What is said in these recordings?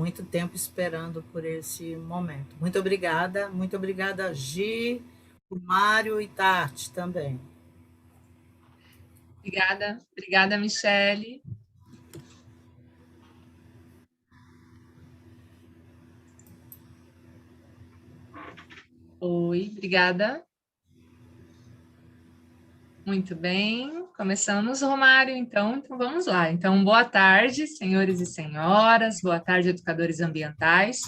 muito tempo esperando por esse momento. Muito obrigada, Gi, o Mário e Tati também. Obrigada, Michele. Oi, obrigada. Muito bem, começamos, Romário, então vamos lá. Então, boa tarde, senhores e senhoras, boa tarde, educadores ambientais.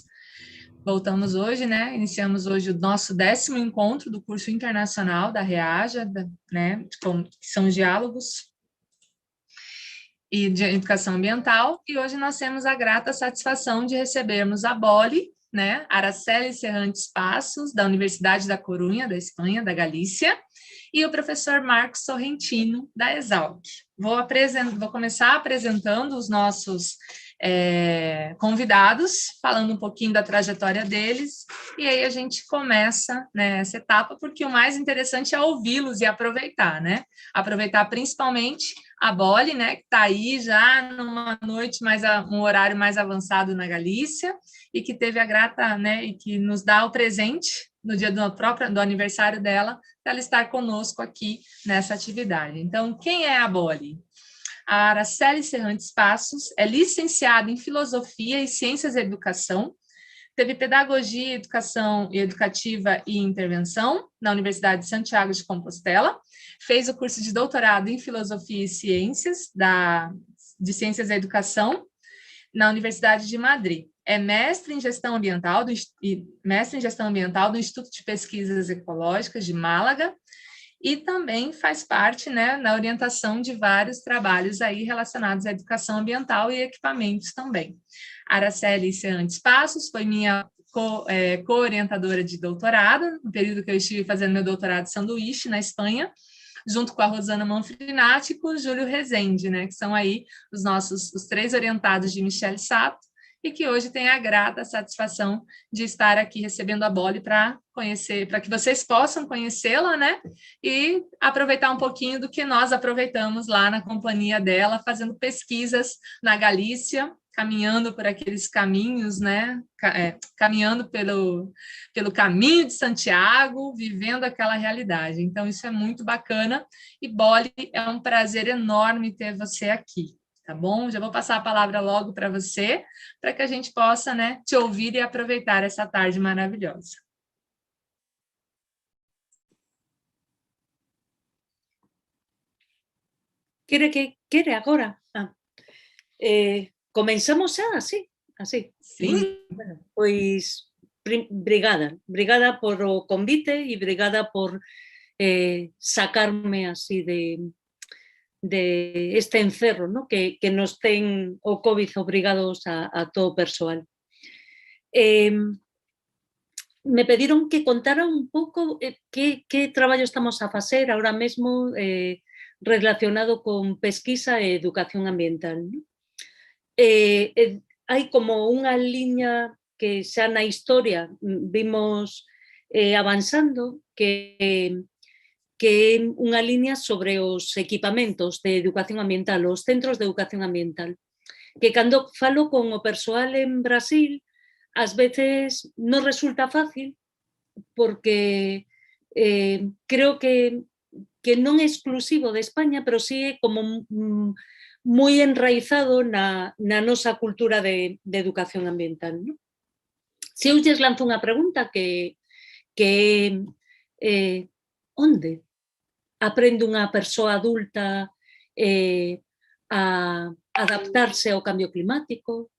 Voltamos hoje, né? Iniciamos hoje o nosso 10º encontro do curso internacional da REAJA, né? Que são diálogos e de educação ambiental. E hoje nós temos a grata satisfação de recebermos a Boli, né? Araceli Serrantes Passos, da Universidade da Corunha, da Espanha, da Galícia, e o professor Marcos Sorrentino, da Exalc. Vou começar apresentando os nossos convidados, falando um pouquinho da trajetória deles, e aí a gente começa, né, essa etapa, porque o mais interessante é ouvi-los e aproveitar, né? Aproveitar principalmente a Boli, né, que está aí já numa noite um horário mais avançado na Galícia, e que teve a grata, né, e que nos dá o presente no dia do aniversário dela, para ela estar conosco aqui nessa atividade. Então, quem é a Boli? A Araceli Serrantes Passos é licenciada em Filosofia e Ciências da Educação, teve Pedagogia, Educação Educativa e Intervenção na Universidade de Santiago de Compostela, fez o curso de doutorado em Filosofia e Ciências de Ciências da Educação na Universidade de Madrid. É mestre em Gestão Ambiental do Instituto de Pesquisas Ecológicas de Málaga, e também faz parte, né, na orientação de vários trabalhos aí relacionados à educação ambiental e equipamentos também. Araceli Serrantes Passos foi minha co-orientadora de doutorado, no período que eu estive fazendo meu doutorado de sanduíche na Espanha, junto com a Rosana Manfrinati e com o Júlio Rezende, né, que são aí os 3 orientados de Michele Sato, e que hoje tem a grata satisfação de estar aqui recebendo a Boli para que vocês possam conhecê-la, né? E aproveitar um pouquinho do que nós aproveitamos lá na companhia dela, fazendo pesquisas na Galícia, caminhando por aqueles caminhos, né? Caminhando pelo caminho de Santiago, vivendo aquela realidade. Então, isso é muito bacana. E, Boli, é um prazer enorme ter você aqui. Tá bom? Já vou passar a palavra logo para você, para que a gente possa, né, te ouvir e aproveitar essa tarde maravilhosa. Quere agora? Comenzamos xa, así? Sim. Bueno, pois, obrigada por o convite e obrigada por sacarme así de este encerro, ¿no? que nos ten o COVID obrigados a todo o persoal. Me pediron que contara un pouco que traballo estamos a facer ahora mesmo relacionado con pesquisa e educación ambiental. ¿No? Hai como unha liña que xa na historia vimos avanzando, que é unha liña sobre os equipamentos de educación ambiental, os centros de educación ambiental, que cando falo con o persoal en Brasil, ás veces non resulta fácil, porque creo que non é exclusivo de España, pero sí é como moi enraizado na nosa cultura de educación ambiental. ¿No? Se eu lles lanzo unha pregunta que é onde aprende unha persoa adulta a adaptarse ao cambio climático,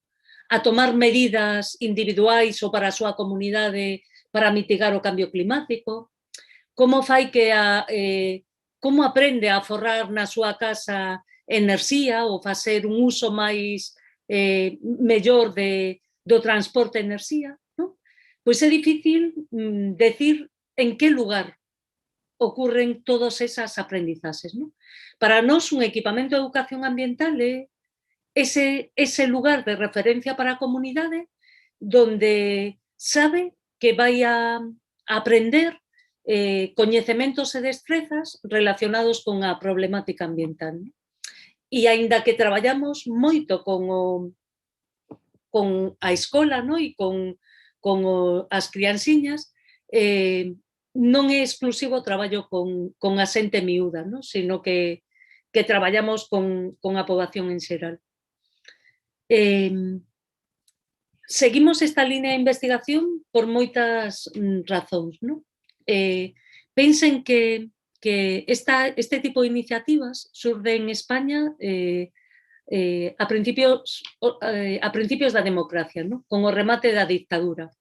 a tomar medidas individuais ou para a súa comunidade para mitigar o cambio climático, como fai como aprende a aforrar na súa casa enerxía ou facer un uso máis mellor do transporte de enerxía, non? Pois é difícil decir en que lugar ocurren todas esas aprendizaxes. ¿No? Para nós, un equipamento de educación ambiental é ese lugar de referencia para a comunidade donde sabe que vai a aprender coñecementos e destrezas relacionados con a problemática ambiental. ¿No? E aínda que traballamos moito con a escola, no? E con as crianciñas, non é exclusivo o traballo con a xente miúda, no? Sino que traballamos con a poboación en xeral. Seguimos esta línea de investigación por moitas razóns, no? Pensen que este tipo de iniciativas surde en España a principios da democracia, no? Con o remate da dictadura.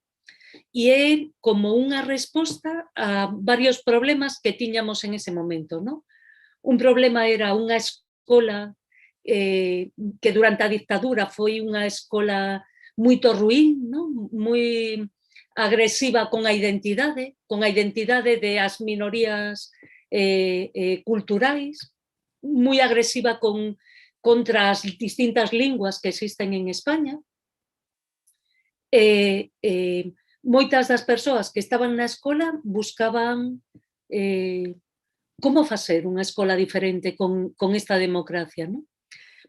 E é como unha resposta a varios problemas que tiñamos en ese momento, no? Un problema era unha escola que durante a dictadura foi unha escola moito ruín, no? Moi agresiva con a identidade de as minorías culturais, moi agresiva contra as distintas linguas que existen en España. Moitas das persoas que estaban na escola buscaban como facer unha escola diferente con esta democracia, non?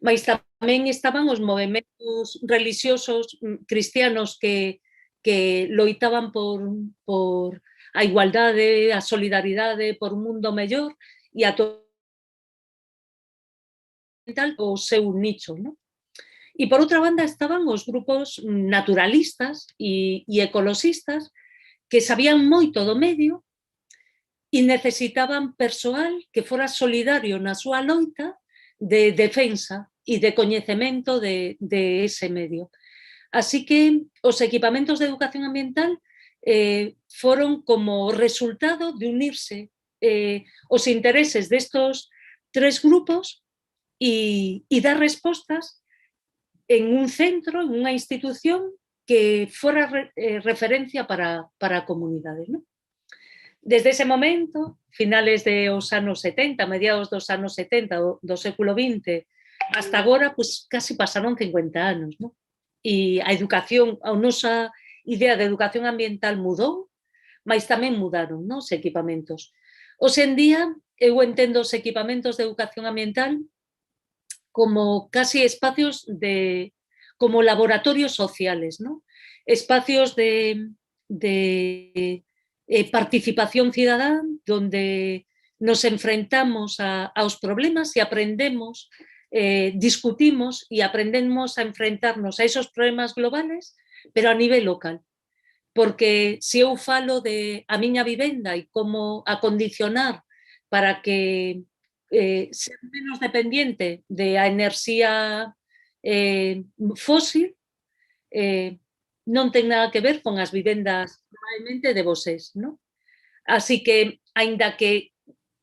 Mas tamén estaban os movementos religiosos cristianos que loitaban por a igualdade, a solidaridade, por un mundo mellor e o seu nicho, non? E por outra banda estaban os grupos naturalistas e ecoloxistas que sabían moito do medio e necesitaban persoal que fora solidario na súa loita de defensa e de coñecemento de ese medio. Así que os equipamentos de educación ambiental foron como resultado de unirse os intereses destos tres grupos e dar respostas en un centro, en unha institución que fora referencia para a comunidade, non? Desde ese momento, finales dos anos 70, mediados dos anos 70 do século XX, hasta agora, pues, casi pasaron 50 anos, non? E a educación, a nosa idea de educación ambiental mudou, mas tamén mudaron, non, os equipamentos. Hoxe en día, eu entendo os equipamentos de educación ambiental como casi espacios como laboratorios sociales, ¿no? Espacios de participación ciudadana donde nos enfrentamos aos problemas e aprendemos, discutimos e aprendemos a enfrentarnos a esos problemas globales, pero a nivel local. Porque se eu falo de a miña vivenda e como acondicionar para que ser menos dependiente de a enerxía fósil, non ten nada que ver con as vivendas probablemente de vosés, non? Así que, aínda que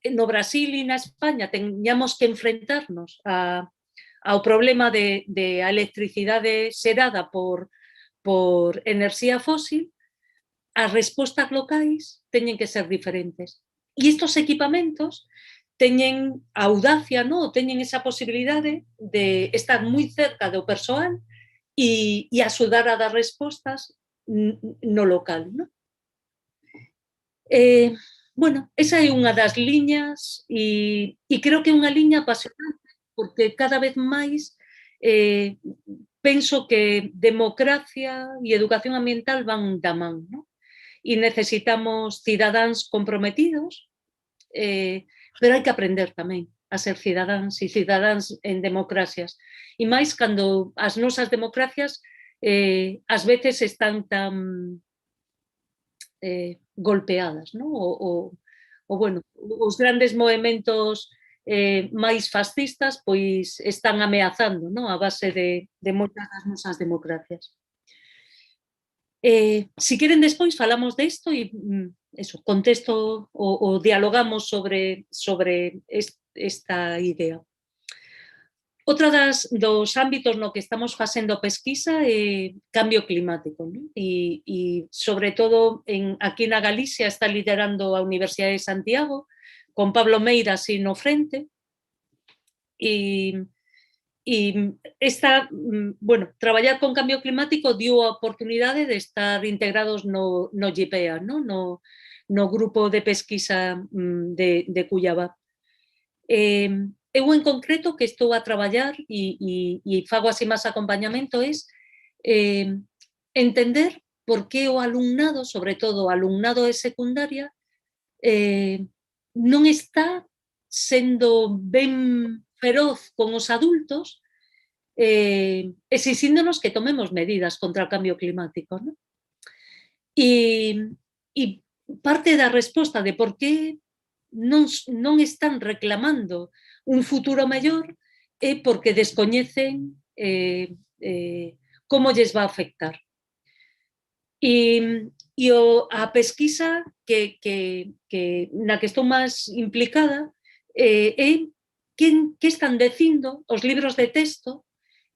no Brasil e na España teñamos que enfrentarnos ao problema de a electricidade xerada por enerxía fósil, as respostas locais teñen que ser diferentes. E estos equipamentos teñen a audacia, no? Teñen esa posibilidade de estar moi cerca do persoal e axudar a dar respostas no local, no? Bueno, esa é unha das liñas e creo que é unha liña apasionante porque cada vez máis penso que democracia e educación ambiental van da man, no? E necesitamos cidadáns comprometidos, pero hai que aprender tamén a ser cidadáns e cidadáns en democracias. E máis cando as nosas democracias ás veces están tan golpeadas, non? Bueno, os grandes movementos máis fascistas pois están ameazando, non? A base de moitas das nosas democracias. Si queren despois falamos desto e eso, contesto ou dialogamos sobre esta idea. Outra dos ámbitos no que estamos facendo pesquisa é cambio climático, non? E sobre todo aquí na Galicia está liderando a Universidade de Santiago con Pablo Meira así no frente e bueno, traballar con cambio climático dio a oportunidade de estar integrados no GIPEA, no grupo de pesquisa de Cuyabá. Eu en concreto que estou a traballar e fago así máis acompañamento é entender por que o alumnado, sobre todo o alumnado de secundaria, non está sendo ben feroz con os adultos, exixíndonos que tomemos medidas contra o cambio climático, ¿no? E parte da resposta de por que non están reclamando un futuro mellor é porque descoñecen como lles va a afectar. E a pesquisa na que estou máis implicada é que están dicindo os libros de texto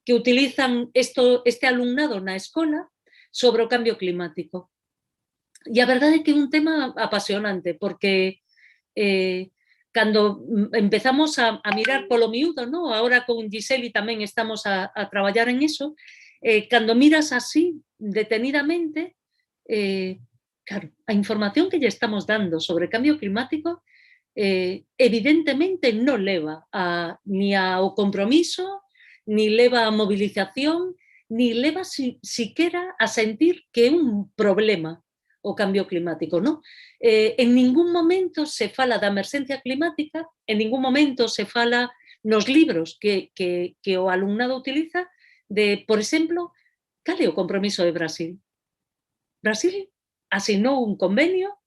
que utilizan este alumnado na escola sobre o cambio climático. E a verdade é que é un tema apasionante, porque cando empezamos a mirar polo miúdo, ¿no? Ahora con Giseli tamén estamos a traballar en eso, cando miras así detenidamente, claro, a información que lle estamos dando sobre cambio climático evidentemente non leva ni ao compromiso, ni leva a movilización, ni leva siquiera a sentir que é un problema o cambio climático, ¿no? En ningún momento se fala da emerxencia climática, en ningún momento se fala nos libros que o alumnado utiliza de, por exemplo, cal é o compromiso de Brasil? Brasil asinou un convenio,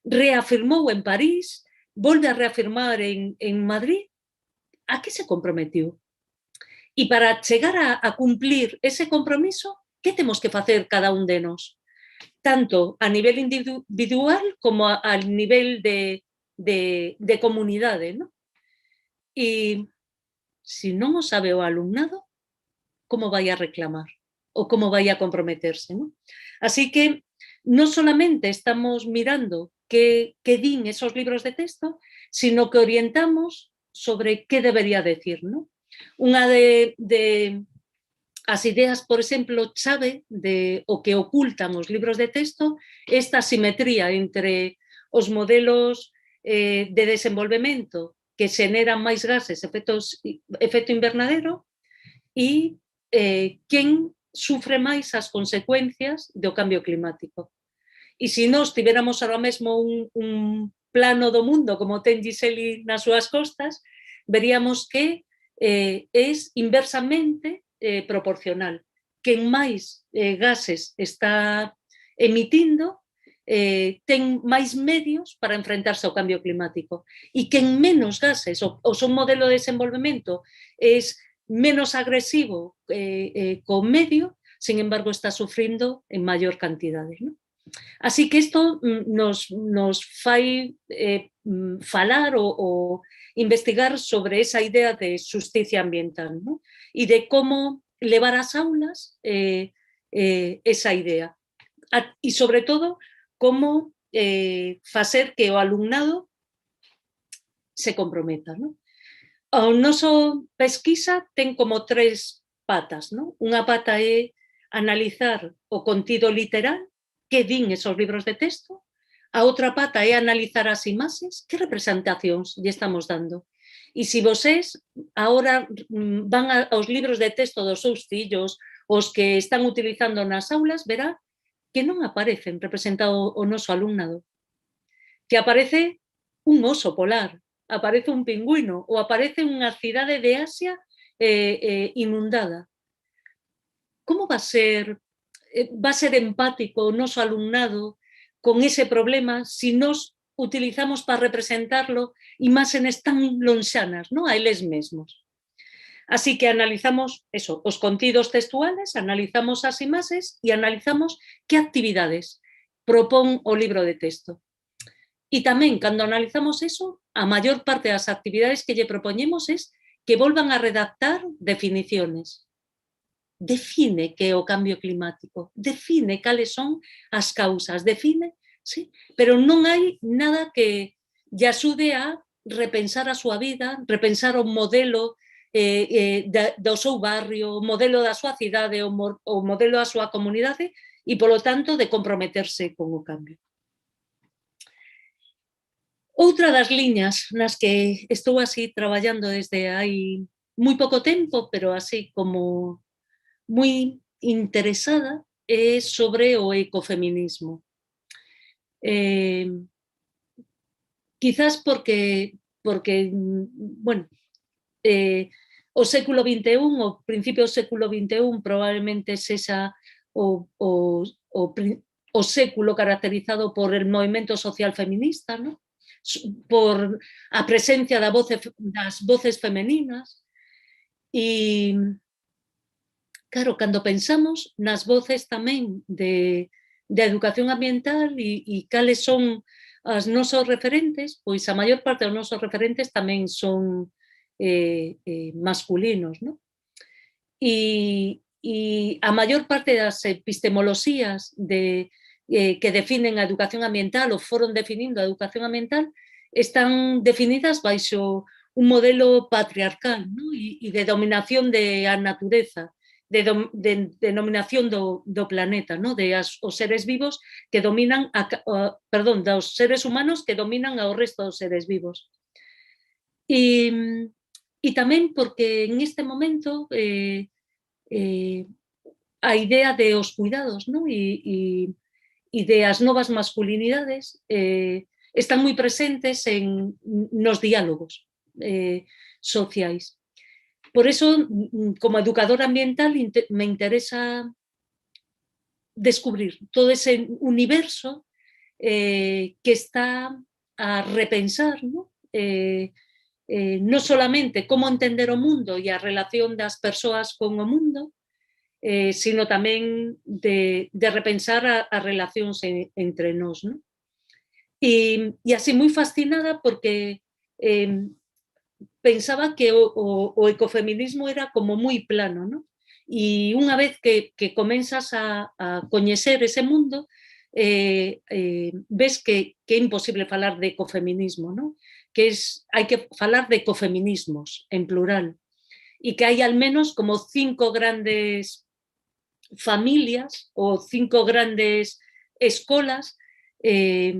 reafirmou en París, volve a reafirmar en Madrid. A que se comprometiu? E para chegar a cumplir ese compromiso, que temos que facer cada un de nós? Tanto a nivel individual como a nivel de comunidade, ¿no? E se non o sabe o alumnado, como vai a reclamar? Ou como vai a comprometerse, ¿no? Así que non solamente estamos mirando que din esos libros de texto, sino que orientamos sobre que debería decir, ¿no? Unha de as ideas, por exemplo, chave de o que ocultan os libros de texto é esta asimetría entre os modelos de desenvolvemento que xeneran máis gases efecto invernadero e quen sufre máis as consecuencias do cambio climático. E se nós tiveramos ahora mesmo un plano do mundo como ten Giseli nas súas costas, veríamos que é inversamente proporcional. Quen máis gases está emitindo ten máis medios para enfrentarse ao cambio climático. E quen menos gases, o seu modelo de desenvolvemento é menos agresivo co medio, sin embargo está sufrindo en maior cantidade, ¿no? Así que isto nos fai falar ou investigar sobre esa idea de justicia ambiental, ¿no? E de como levar ás aulas esa idea. E, sobre todo, como facer que o alumnado se comprometa, ¿no? O noso pesquisa ten como 3 patas, ¿no? Unha pata é analizar o contido literal, que din esos libros de texto. A outra pata é analizar as imaxes, que representacións lle estamos dando. E se vocês agora van aos libros de texto dos seus fillos, os que están utilizando nas aulas, verá que non aparecen representado o noso alumnado. Que aparece un oso polar, aparece un pingüino ou aparece unha cidade de Asia inundada. Como va a ser empático o noso alumnado con ese problema se nos utilizamos para representarlo imaxes tan lonxanas, ¿no? A eles mesmos. Así que analizamos eso, os contidos textuales, analizamos as imaxes e analizamos que actividades propón o libro de texto. E tamén, cando analizamos eso, a maior parte das actividades que lle propoñemos é que volvan a redactar definiciones. Define que é o cambio climático, define cales son as causas, define, sí, pero non hai nada que lle axude a repensar a súa vida, repensar o modelo do seu barrio, o modelo da súa cidade, o modelo da súa comunidade e, polo tanto, de comprometerse con o cambio. Outra das liñas nas que estou así traballando desde hai moi pouco tempo, pero así como moi interesada é sobre o ecofeminismo. Quizás porque bueno, o século XXI, o principio do século XXI probablemente sexa o século caracterizado por el movimento social feminista, ¿no? Por a presencia das voces femeninas. E, claro, cando pensamos nas voces tamén de educación ambiental e cales son as nosos referentes, pois a maior parte dos nosos referentes tamén son masculinos, ¿no? E a maior parte das epistemoloxías que definen a educación ambiental ou foron definindo a educación ambiental están definidas baixo un modelo patriarcal, ¿no? E de dominación da natureza, de dominación do planeta, ¿no? Os seres vivos que dominan, dos seres humanos que dominan ao resto dos seres vivos. E tamén porque en este momento a idea de os cuidados, ¿no? E de as novas masculinidades están moi presentes nos diálogos sociais. Por eso, como educadora ambiental, me interesa descubrir todo ese universo que está a repensar, ¿no? Non solamente como entender o mundo e a relación das persoas con o mundo, sino tamén de repensar as relacións entre nós, ¿no? E así moi fascinada porque pensaba que o ecofeminismo era como moi plano, ¿no? E unha vez que comenzas a coñecer ese mundo, ves que é imposible falar de ecofeminismo, ¿no? Hai que falar de ecofeminismos, en plural, e que hai al menos como 5 grandes familias ou 5 grandes escolas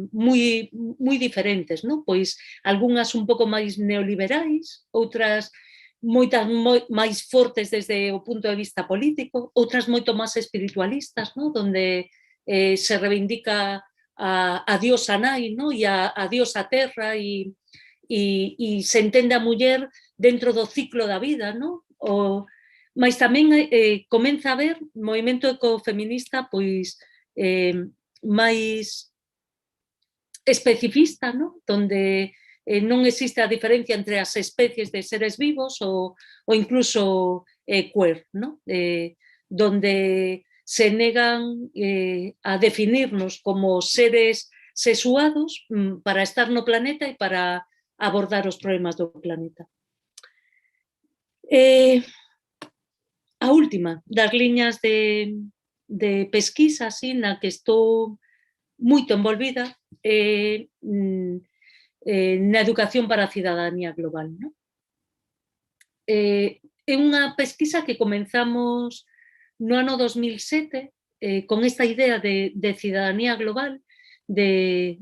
moi diferentes, ¿no? Pois algunhas un pouco máis neoliberais, outras moitas máis fortes desde o punto de vista político, outras moito máis espiritualistas, ¿no? Donde se reivindica a diosa Nai, ¿no? E a diosa Terra e se entende a muller dentro do ciclo da vida, ¿no? Mas tamén comeza a haber movimento ecofeminista pois máis especificista, ¿no? Donde non existe a diferencia entre as especies de seres vivos ou incluso queer, ¿no? Donde se negan a definirnos como seres sexuados para estar no planeta e para abordar os problemas do planeta. A última das liñas de pesquisa así, na que estou moito envolvida na educación para a cidadanía global, ¿no? É unha pesquisa que comenzamos no ano 2007 con esta idea de cidadanía global, de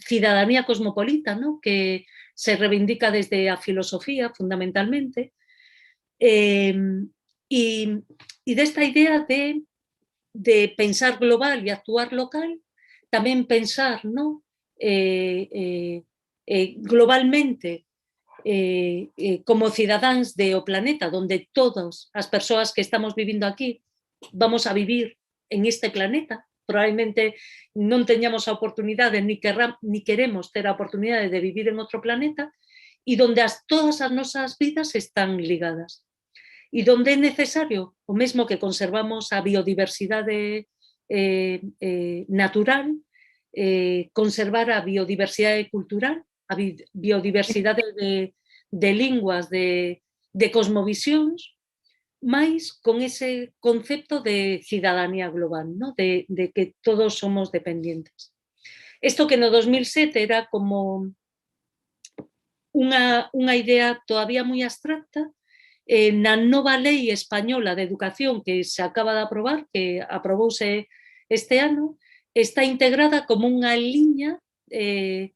cidadanía cosmopolita, ¿no? Que se reivindica desde a filosofía, fundamentalmente, e desta idea de pensar global e actuar local, tamén pensar, ¿no? Globalmente como cidadáns do planeta, donde todas as persoas que estamos vivindo aquí vamos a vivir en este planeta, probablemente non teñamos a oportunidade ni queremos ter a oportunidade de vivir en outro planeta, e donde todas as nosas vidas están ligadas. E donde é necesario, o mesmo que conservamos a biodiversidade natural, conservar a biodiversidade cultural, a biodiversidade de linguas, de cosmovisións, máis con ese concepto de cidadanía global, ¿no? De que todos somos dependientes. Isto que no 2007 era como unha idea todavía moi abstracta, na nova lei española de educación que se acaba de aprobar, que aprobouse este ano, está integrada como unha liña que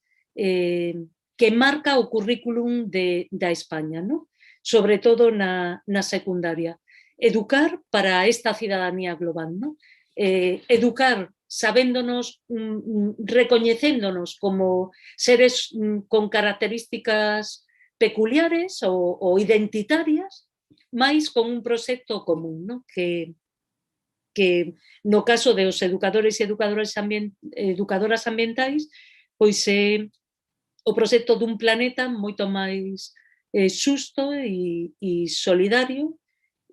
marca o currículum da España, ¿no? Sobre todo na secundaria. educar para esta ciudadanía global, ¿no? Educar sabiéndonos, reconociéndonos como seres con características peculiares o identitarias, mais con un proxecto común, ¿no? que no caso dos educadores e educadoras ambientais, pois é o proxecto dun planeta moito máis xusto e solidario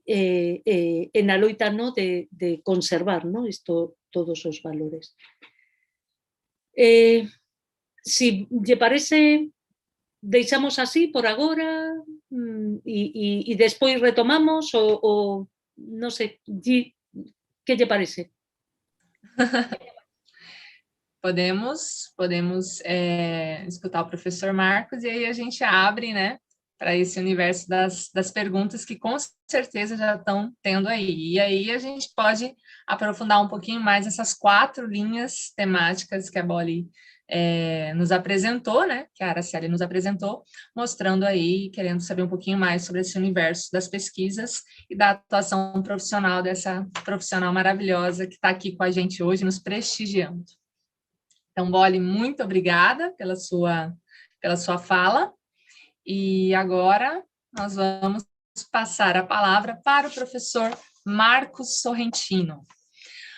en a loita, ¿no? de conservar, ¿no? todos os valores. Si lle parece, deixamos así por agora e despois retomamos o non sei, que lle parece? Podemos escutar o professor Marcos e aí a gente abre, né, para esse universo das perguntas que com certeza já estão tendo aí. E aí a gente pode aprofundar um pouquinho mais essas 4 linhas temáticas que a Boli nos apresentou, né, que a Araceli nos apresentou, mostrando aí, querendo saber um pouquinho mais sobre esse universo das pesquisas e da atuação profissional dessa profissional maravilhosa que está aqui com a gente hoje, nos prestigiando. Então, Boli, muito obrigada pela sua fala. E agora nós vamos passar a palavra para o professor Marcos Sorrentino.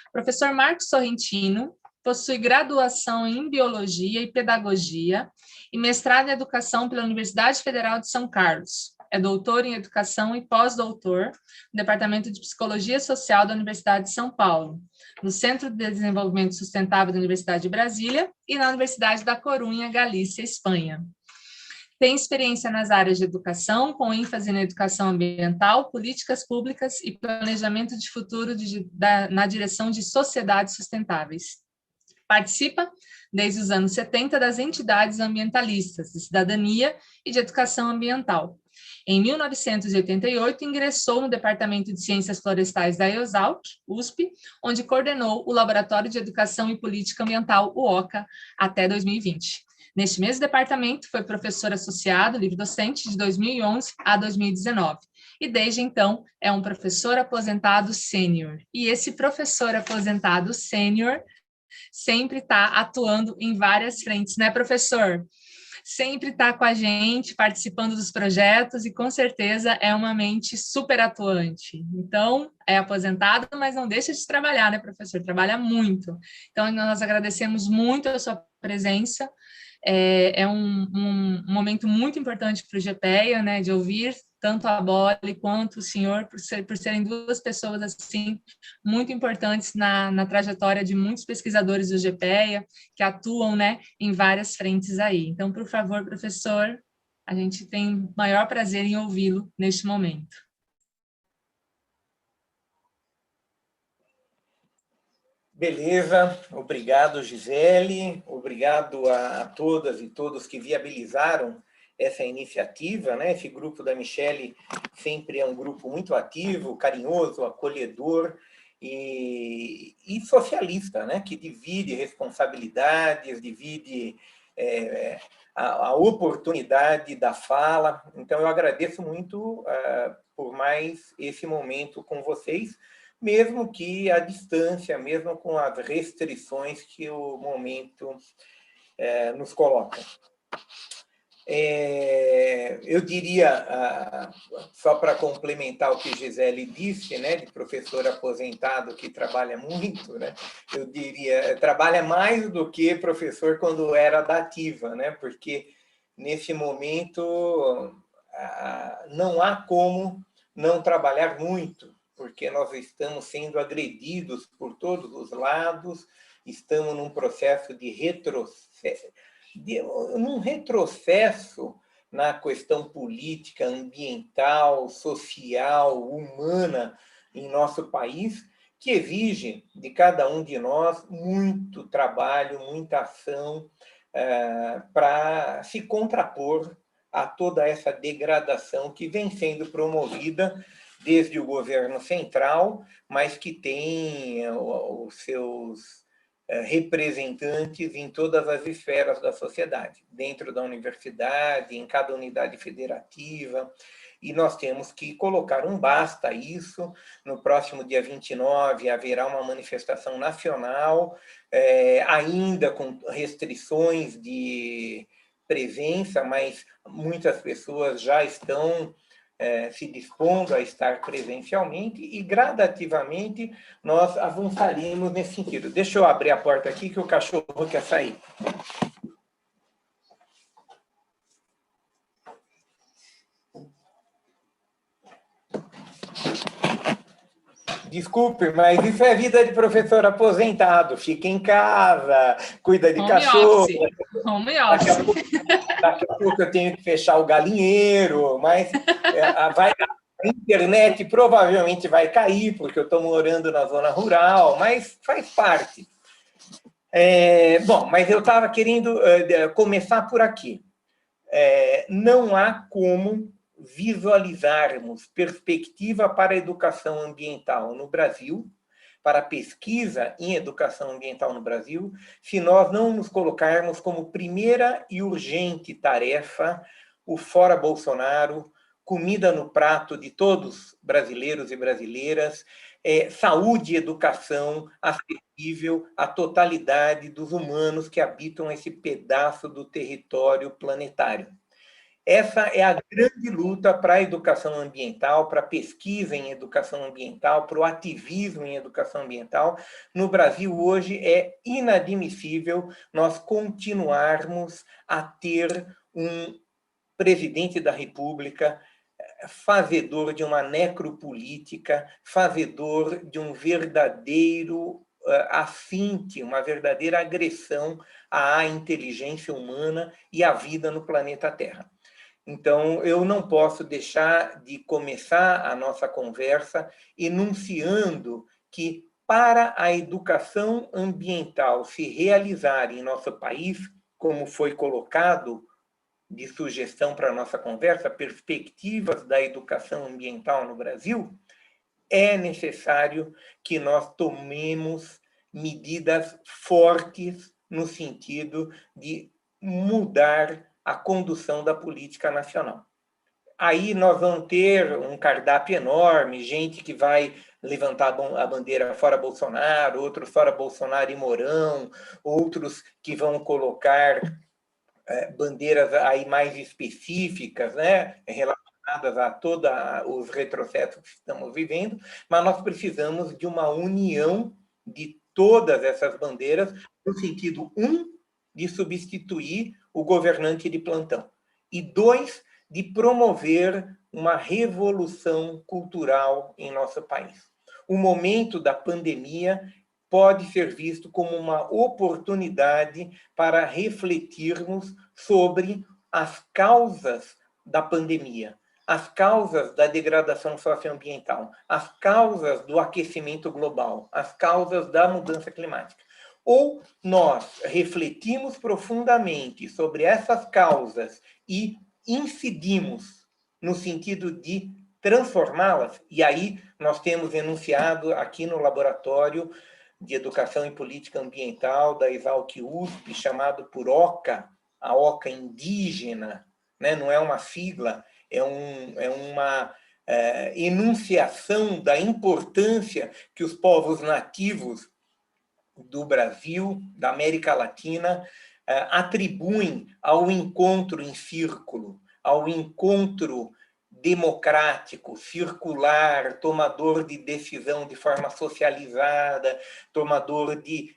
O professor Marcos Sorrentino possui graduação em Biologia e Pedagogia e mestrado em Educação pela Universidade Federal de São Carlos. É doutor em Educação e pós-doutor no Departamento de Psicologia Social da Universidade de São Paulo, no Centro de Desenvolvimento Sustentável da Universidade de Brasília e na Universidade da Corunha, Galícia, Espanha. Tem experiência nas áreas de educação, com ênfase na educação ambiental, políticas públicas e planejamento de futuro na direção de sociedades sustentáveis. Participa, desde os anos 70, das entidades ambientalistas, de cidadania e de educação ambiental. Em 1988, ingressou no Departamento de Ciências Florestais da EUSALC, USP, onde coordenou o Laboratório de Educação e Política Ambiental, o OCA, até 2020. Neste mesmo departamento, foi professor associado, livre-docente, de 2011 a 2019. E, desde então, é um professor aposentado sênior. E esse professor aposentado sênior sempre está atuando em várias frentes, né, professor? Sempre está com a gente, participando dos projetos e, com certeza, é uma mente super atuante. Então, é aposentado, mas não deixa de trabalhar, né, professor? Trabalha muito. Então, nós agradecemos muito a sua presença. É um momento muito importante para o GPEA, né, de ouvir tanto a Boli quanto o senhor, por serem 2 pessoas assim muito importantes na trajetória de muitos pesquisadores do GPEA, que atuam, né, em várias frentes aí. Então, por favor, professor, a gente tem maior prazer em ouvi-lo neste momento. Beleza, obrigado, Gisele, obrigado a todas e todos que viabilizaram essa iniciativa, né? Esse grupo da Michele sempre é um grupo muito ativo, carinhoso, acolhedor e socialista, né? Que divide responsabilidades, divide a oportunidade da fala. Então, eu agradeço muito por mais esse momento com vocês, mesmo que à distância, mesmo com as restrições que o momento nos coloca. Eu diria, só para complementar o que Gisele disse, né, de professor aposentado que trabalha muito, né, eu diria, trabalha mais do que professor quando era da ativa, né, porque nesse momento não há como não trabalhar muito, porque nós estamos sendo agredidos por todos os lados, estamos num processo de retrocesso na questão política, ambiental, social, humana em nosso país, que exige de cada um de nós muito trabalho, muita ação para se contrapor a toda essa degradação que vem sendo promovida desde o governo central, mas que tem os seus representantes em todas as esferas da sociedade, dentro da universidade, em cada unidade federativa, e nós temos que colocar um basta a isso. No próximo dia 29 haverá uma manifestação nacional, ainda com restrições de presença, mas muitas pessoas já estão se dispondo a estar presencialmente e, gradativamente, nós avançaremos nesse sentido. Deixa eu abrir a porta aqui, que o cachorro quer sair. Desculpe, mas isso é vida de professor aposentado. Fica em casa, cuida de cachorro. Home office. Daqui a pouco eu tenho que fechar o galinheiro, mas a internet provavelmente vai cair, porque eu estou morando na zona rural, mas faz parte. Bom, mas eu estava querendo começar por aqui. Não há como visualizarmos perspectiva para a educação ambiental no Brasil, para a pesquisa em educação ambiental no Brasil, se nós não nos colocarmos como primeira e urgente tarefa o fora Bolsonaro, comida no prato de todos brasileiros e brasileiras, saúde e educação acessível à totalidade dos humanos que habitam esse pedaço do território planetário. Essa é a grande luta para a educação ambiental, para a pesquisa em educação ambiental, para o ativismo em educação ambiental. No Brasil, hoje, é inadmissível nós continuarmos a ter um presidente da República fazedor de uma necropolítica, fazedor de um verdadeiro afinte, uma verdadeira agressão à inteligência humana e à vida no planeta Terra. Então, eu não posso deixar de começar a nossa conversa enunciando que, para a educação ambiental se realizar em nosso país, como foi colocado de sugestão para a nossa conversa, perspectivas da educação ambiental no Brasil, é necessário que nós tomemos medidas fortes no sentido de mudar a condução da política nacional. Aí nós vamos ter um cardápio enorme, gente que vai levantar a bandeira fora Bolsonaro, outros fora Bolsonaro e Mourão, outros que vão colocar bandeiras aí mais específicas, né, relacionadas a todos os retrocessos que estamos vivendo, mas nós precisamos de uma união de todas essas bandeiras, no sentido, de substituir o governante de plantão, e 2, de promover uma revolução cultural em nosso país. O momento da pandemia pode ser visto como uma oportunidade para refletirmos sobre as causas da pandemia, as causas da degradação socioambiental, as causas do aquecimento global, as causas da mudança climática. Ou nós refletimos profundamente sobre essas causas e incidimos no sentido de transformá-las, e aí nós temos enunciado aqui no laboratório de Educação e Política Ambiental da Exalc-USP, chamado por OCA, a OCA indígena, né? Não é uma sigla, é uma enunciação da importância que os povos nativos do Brasil, da América Latina, atribuem ao encontro em círculo, ao encontro democrático, circular, tomador de decisão de forma socializada, tomador de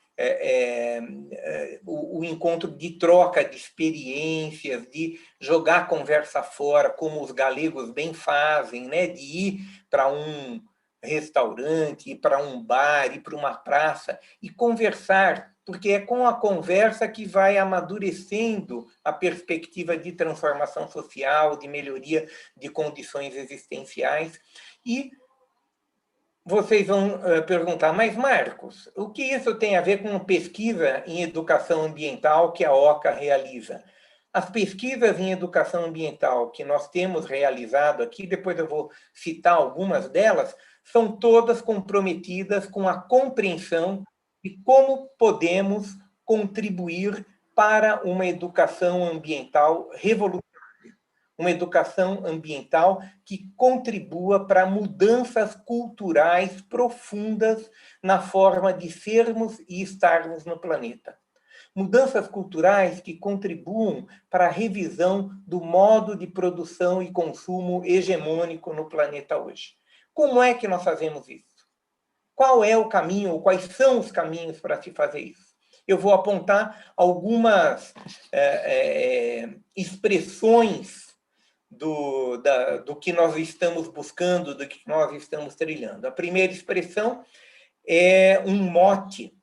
o encontro de troca de experiências, de jogar a conversa fora, como os galegos bem fazem, né? De ir para um restaurante, ir para um bar, ir para uma praça e conversar, porque é com a conversa que vai amadurecendo a perspectiva de transformação social, de melhoria de condições existenciais. E vocês vão perguntar, mas Marcos, o que isso tem a ver com pesquisa em educação ambiental que a OCA realiza? As pesquisas em educação ambiental que nós temos realizado aqui, depois eu vou citar algumas delas, são todas comprometidas com a compreensão de como podemos contribuir para uma educação ambiental revolucionária. uma educação ambiental que contribua para mudanças culturais profundas na forma de sermos e estarmos no planeta. Mudanças culturais que contribuam para a revisão do modo de produção e consumo hegemônico no planeta hoje. Como é que nós fazemos isso? Qual é o caminho, ou quais são os caminhos para se fazer isso? Eu vou apontar algumas expressões do que nós estamos buscando, do que nós estamos trilhando. A primeira expressão é um mote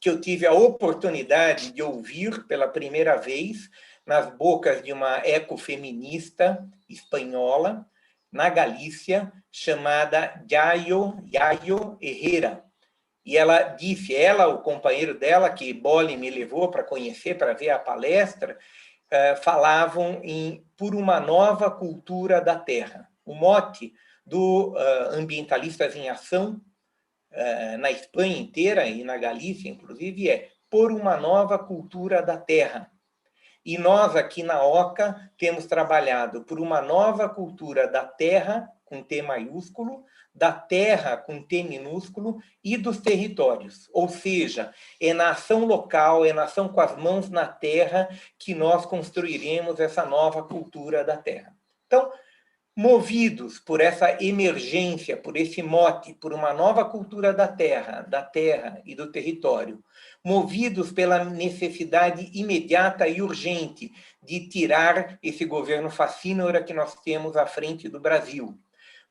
que eu tive a oportunidade de ouvir pela primeira vez nas bocas de uma ecofeminista espanhola, na Galícia, chamada Yayo Herrera. E ela disse, o companheiro dela, que Bolle me levou para conhecer, para ver a palestra, falavam por uma nova cultura da terra. O mote do Ambientalistas em Ação, na Espanha inteira e na Galícia, inclusive, é por uma nova cultura da terra. E nós, aqui na OCA, temos trabalhado por uma nova cultura da terra, com T maiúsculo, da terra, com T minúsculo, e dos territórios. Ou seja, é na ação local, é na ação com as mãos na terra que nós construiremos essa nova cultura da terra. Então, movidos por essa emergência, por esse mote, por uma nova cultura da terra e do território, movidos pela necessidade imediata e urgente de tirar esse governo fascínora que nós temos à frente do Brasil,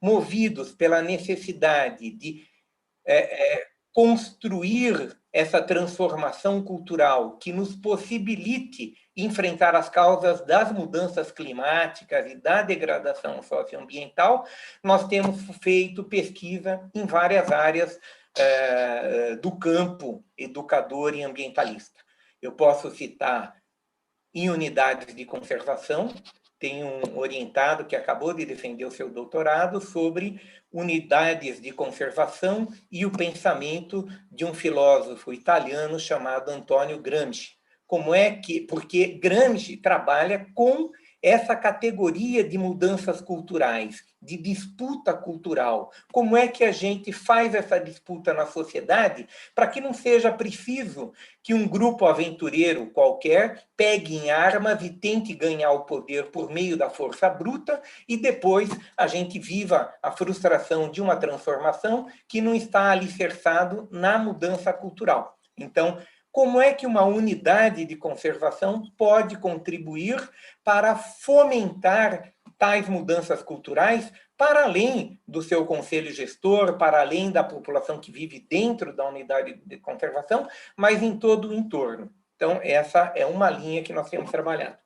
movidos pela necessidade de construir essa transformação cultural que nos possibilite enfrentar as causas das mudanças climáticas e da degradação socioambiental, nós temos feito pesquisa em várias áreas do campo educador e ambientalista. Eu posso citar em unidades de conservação, tem um orientado que acabou de defender o seu doutorado sobre unidades de conservação e o pensamento de um filósofo italiano chamado Antonio Gramsci. Porque Gramsci trabalha com essa categoria de mudanças culturais, de disputa cultural. Como é que a gente faz essa disputa na sociedade para que não seja preciso que um grupo aventureiro qualquer pegue em armas e tente ganhar o poder por meio da força bruta e depois a gente viva a frustração de uma transformação que não está alicerçado na mudança cultural. Então, como é que uma unidade de conservação pode contribuir para fomentar tais mudanças culturais para além do seu conselho gestor, para além da população que vive dentro da unidade de conservação, mas em todo o entorno? Então, essa é uma linha que nós temos trabalhado.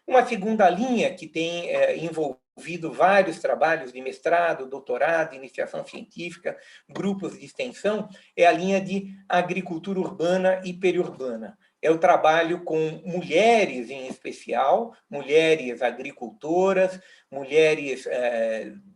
Uma segunda linha que tem envolvido vários trabalhos de mestrado, doutorado, iniciação científica, grupos de extensão, é a linha de agricultura urbana e periurbana. É o trabalho com mulheres, em especial, mulheres agricultoras, mulheres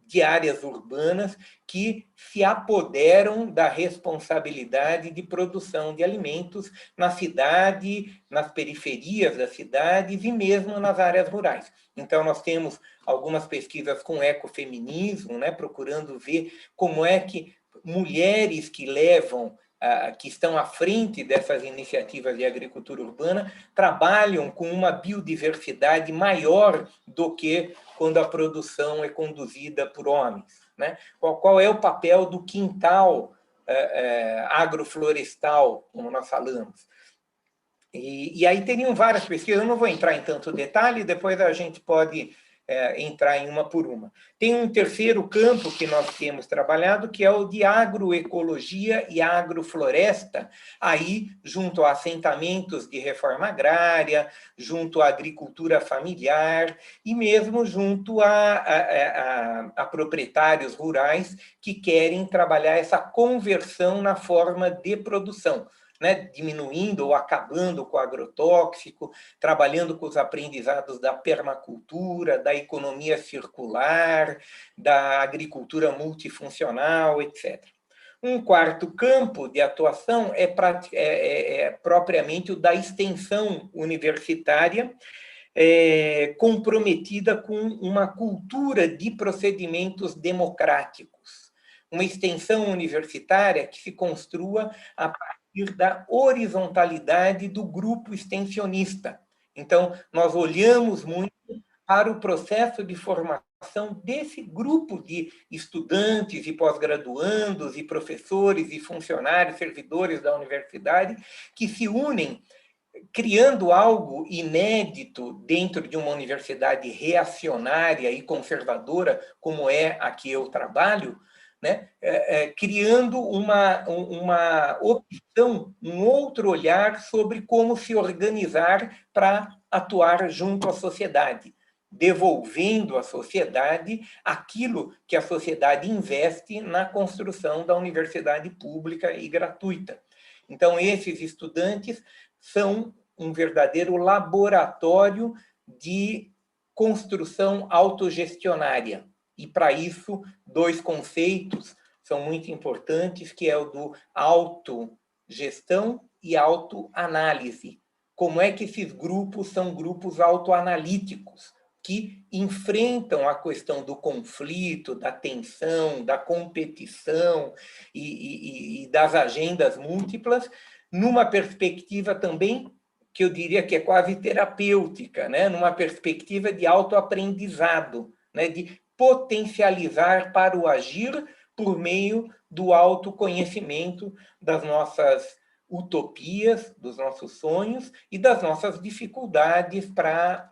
de áreas urbanas que se apoderam da responsabilidade de produção de alimentos na cidade, nas periferias das cidades e mesmo nas áreas rurais. Então, nós temos algumas pesquisas com ecofeminismo, né, procurando ver como é que mulheres que que estão à frente dessas iniciativas de agricultura urbana trabalham com uma biodiversidade maior do que quando a produção é conduzida por homens, né? Qual é o papel do quintal agroflorestal, como nós falamos? E aí teriam várias pesquisas, eu não vou entrar em tanto detalhe, depois a gente pode entrar em uma por uma. Tem um terceiro campo que nós temos trabalhado, que é o de agroecologia e agrofloresta, aí junto a assentamentos de reforma agrária, junto à agricultura familiar e mesmo junto a proprietários rurais que querem trabalhar essa conversão na forma de produção, né, diminuindo ou acabando com o agrotóxico, trabalhando com os aprendizados da permacultura, da economia circular, da agricultura multifuncional, etc. Um quarto campo de atuação é propriamente o da extensão universitária, comprometida com uma cultura de procedimentos democráticos, uma extensão universitária que se construa a partir da horizontalidade do grupo extensionista. Então, nós olhamos muito para o processo de formação desse grupo de estudantes e pós-graduandos e professores e funcionários, servidores da universidade, que se unem criando algo inédito dentro de uma universidade reacionária e conservadora, como é a que eu trabalho, né? Criando uma opção, um outro olhar sobre como se organizar para atuar junto à sociedade, devolvendo à sociedade aquilo que a sociedade investe na construção da universidade pública e gratuita. Então, esses estudantes são um verdadeiro laboratório de construção autogestionária. E, para isso, dois conceitos são muito importantes, que é o do autogestão e autoanálise. Como é que esses grupos são grupos autoanalíticos, que enfrentam a questão do conflito, da tensão, da competição e das agendas múltiplas, numa perspectiva também que eu diria que é quase terapêutica, né? Numa perspectiva de autoaprendizado, né? De potencializar para o agir por meio do autoconhecimento das nossas utopias, dos nossos sonhos e das nossas dificuldades para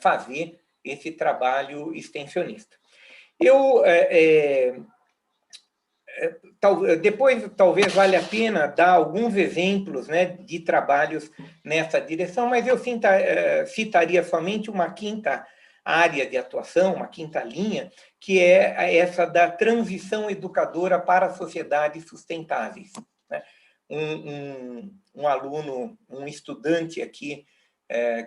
fazer esse trabalho extensionista. Eu depois, talvez valha a pena dar alguns exemplos, né, de trabalhos nessa direção, mas eu citaria somente uma quinta área de atuação, uma quinta linha, que é essa da transição educadora para sociedades sustentáveis. Né? Um aluno, um estudante aqui,